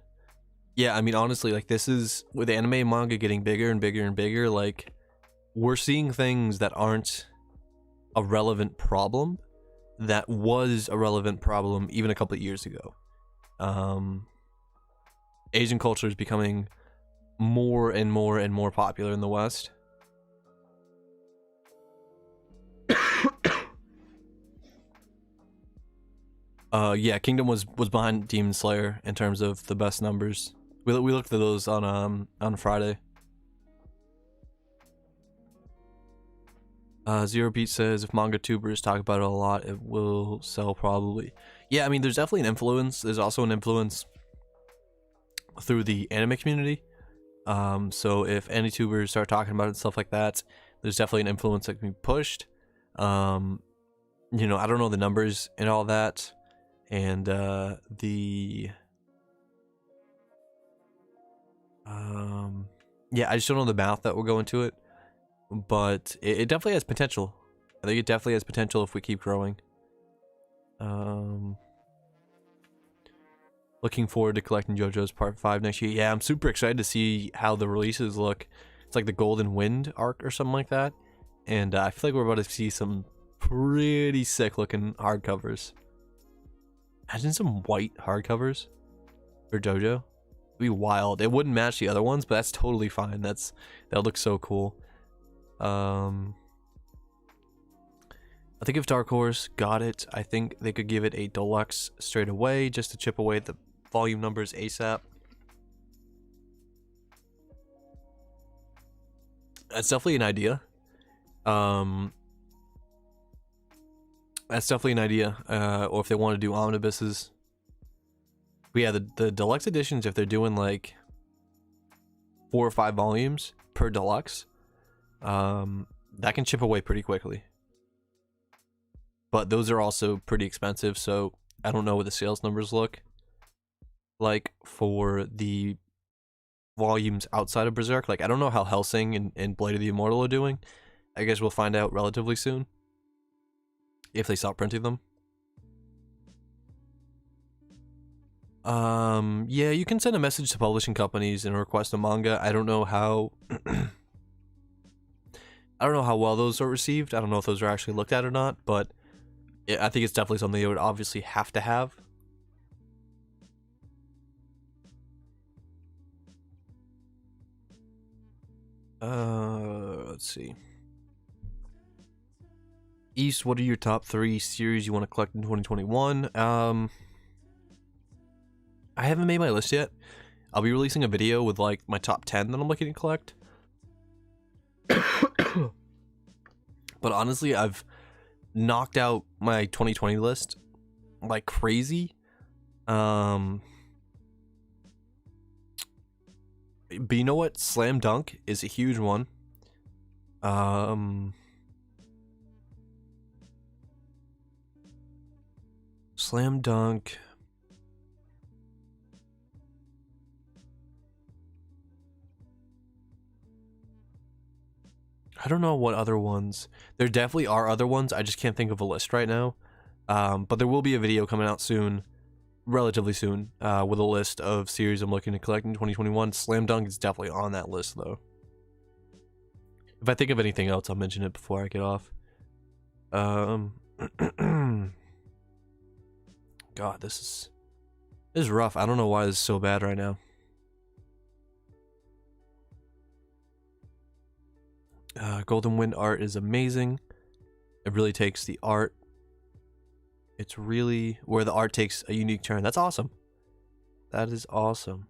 Yeah, I mean, honestly, like, this is, with anime and manga getting bigger and bigger and bigger, like, we're seeing things that aren't a relevant problem that was a relevant problem even a couple of years ago. Asian culture is becoming more and more and more popular in the West. Yeah, Kingdom was behind Demon Slayer in terms of the best numbers. We looked at those on Friday. Zero Beat says if manga tubers talk about it a lot, it will sell probably. Yeah, I mean, there's definitely an influence. There's also an influence through the anime community. So if any tubers start talking about it and stuff like that, there's definitely an influence that can be pushed. You know, I don't know the numbers and all that, and yeah, I just don't know the math that will go into it, but it definitely has potential. I think it definitely has potential if we keep growing. Looking forward to collecting JoJo's Part 5 next year. Yeah, I'm super excited to see how the releases look. It's like the Golden Wind arc or something like that, and I feel like we're about to see some pretty sick looking hardcovers. Imagine some white hardcovers for JoJo. It'd be wild. It wouldn't match the other ones, but that's totally fine. That'll look so cool. I think if Dark Horse got it, I think they could give it a deluxe straight away just to chip away the volume numbers ASAP. That's definitely an idea. That's definitely an idea. Or if they want to do omnibuses. But yeah, the deluxe editions, if they're doing like 4 or 5 volumes per deluxe, that can chip away pretty quickly. But those are also pretty expensive, so I don't know what the sales numbers look like for the volumes outside of Berserk. Like, I don't know how Hellsing and Blade of the Immortal are doing. I guess we'll find out relatively soon if they stop printing them. Yeah, you can send a message to publishing companies and request a manga. I don't know how I don't know how well those are received. I don't know if those are actually looked at or not, but I think it's definitely something they would obviously have to have. Let's see. East, what are your top 3 series you want to collect in 2021? I haven't made my list yet. I'll be releasing a video with like my top 10 that I'm looking to collect. But honestly, I've knocked out my 2020 list like crazy. But you know what? Slam Dunk is a huge one. Slam Dunk. I don't know what other ones. There definitely are other ones. I just can't think of a list right now. But there will be a video coming out soon, relatively soon, with a list of series I'm looking to collect in 2021. Slam Dunk is definitely on that list, though. If I think of anything else, I'll mention it before I get off. God, this is rough. I don't know why this is so bad right now. Golden Wind art is amazing. It really takes the art. It's really where the art takes a unique turn. That's awesome. That is awesome.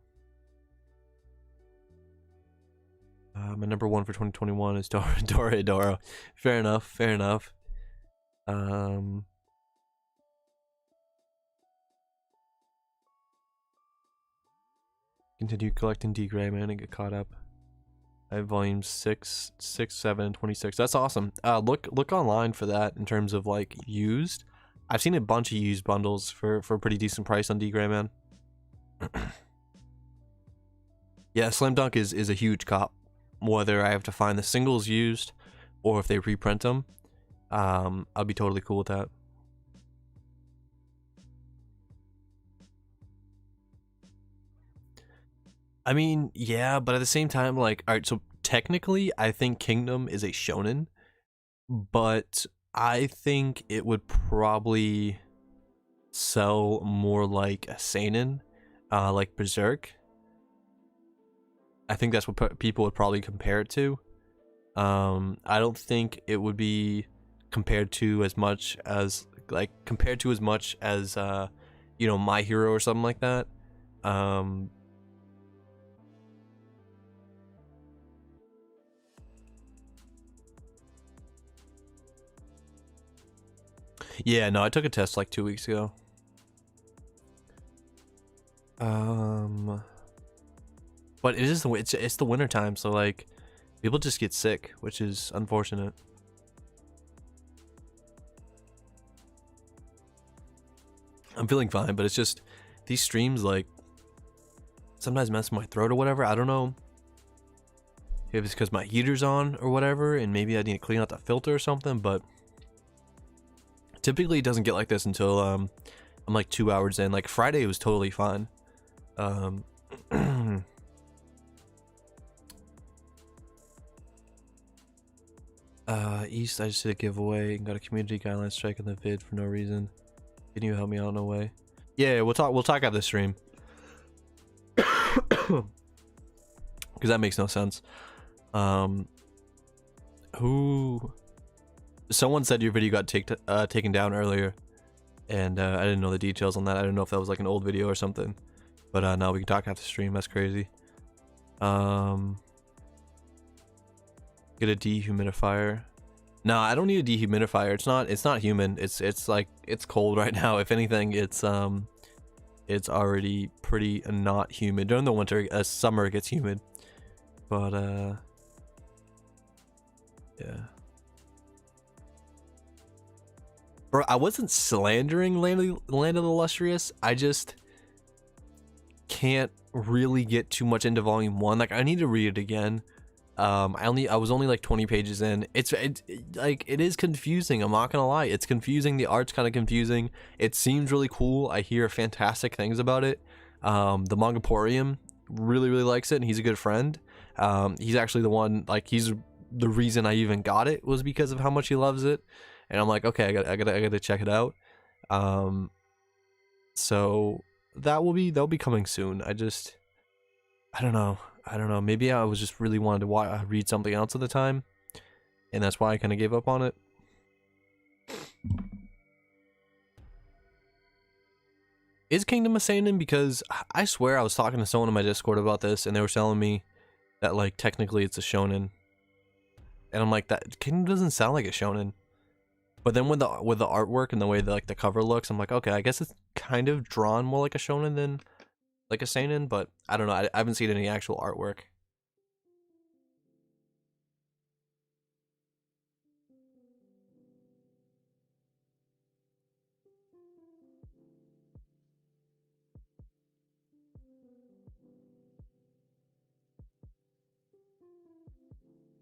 My number 1 for 2021 is Dora. Fair enough. Fair enough. Continue collecting D Gray Man and get caught up. I have volumes 6, 7, and 26. That's awesome. Look online for that in terms of like used. I've seen a bunch of used bundles for a pretty decent price on D Gray Man. Yeah, Slam Dunk is a huge cop. Whether I have to find the singles used or if they reprint them, I'll be totally cool with that. I mean, yeah, but at the same time, like, all right, so technically, I think Kingdom is a shonen, but I think it would probably sell more like a seinen, like Berserk. I think that's what people would probably compare it to. I don't think it would be compared to as much as you know, My Hero or something like that. Yeah, no, I took a test like 2 weeks ago. But it is it's the winter time, so like people just get sick, which is unfortunate. I'm feeling fine, but it's just these streams like sometimes mess with my throat or whatever. I don't know if it's because my heater's on or whatever, and maybe I need to clean out the filter or something, but typically it doesn't get like this until I'm like 2 hours in. Like Friday was totally fine. East, I just did a giveaway and got a community guideline strike in the vid for no reason. Can you help me out in a way? Yeah, we'll talk after the stream. Because that makes no sense. Someone said your video got taken down earlier, and I didn't know the details on that. I didn't know if that was like an old video or something. But now we can talk after the stream. That's crazy. Get a dehumidifier. No, I don't need a dehumidifier. It's not humid. It's like it's cold right now. If anything, it's already pretty not humid. During the winter, summer it gets humid. But yeah. Bro, I wasn't slandering Land of the Illustrious. I just can't really get too much into volume 1. Like I need to read it again. I was only like 20 pages in. It is confusing. I'm not gonna lie. It's confusing. The art's kind of confusing. It seems really cool. I hear fantastic things about it. The Mangaporium really likes it, and he's a good friend. He's actually the one, like he's the reason I even got it was because of how much he loves it. And I'm like, okay, I gotta check it out. So that'll be coming soon. I don't know. Maybe I was just really wanted to read something else at the time, and that's why I kind of gave up on it. Is Kingdom a seinen? Because I swear I was talking to someone in my Discord about this, and they were telling me that like technically it's a shonen, and I'm like, that Kingdom doesn't sound like a shonen. But then with the artwork and the way that like the cover looks, I'm like, okay, I guess it's kind of drawn more like a shonen than like a seinen, but I don't know. I haven't seen any actual artwork.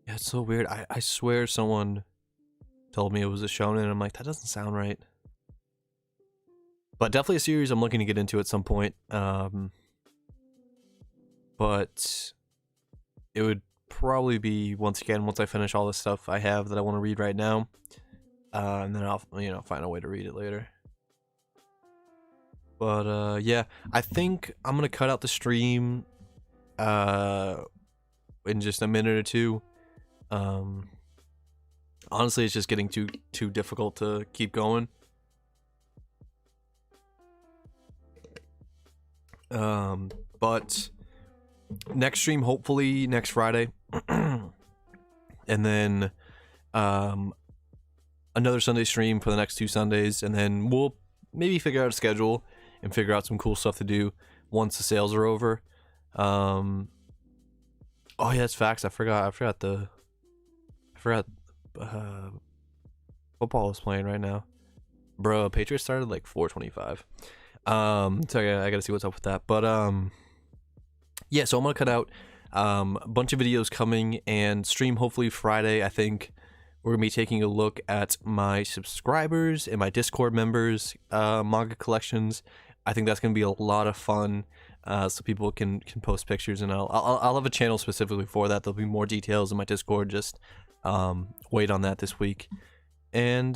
Yeah, it's so weird. I swear someone told me it was a shonen, and I'm like, that doesn't sound right. But definitely a series I'm looking to get into at some point. But it would probably be once I finish all the stuff I have that I want to read right now, and then I'll find a way to read it later. But yeah, I think I'm gonna cut out the stream in just a minute or two. Honestly, it's just getting too difficult to keep going. But next stream, hopefully next Friday, and then another Sunday stream for the next 2 Sundays, and then we'll maybe figure out a schedule and figure out some cool stuff to do once the sales are over. Oh yeah, that's facts. I forgot football is playing right now, bro. Patriots started like 4:25. So I gotta see what's up with that. But yeah, so I'm gonna cut out a bunch of videos coming and stream hopefully Friday. I think we're gonna be taking a look at my subscribers and my Discord members manga collections. I think that's gonna be a lot of fun. So people can post pictures, and I'll have a channel specifically for that. There'll be more details in my Discord. Just wait on that this week, and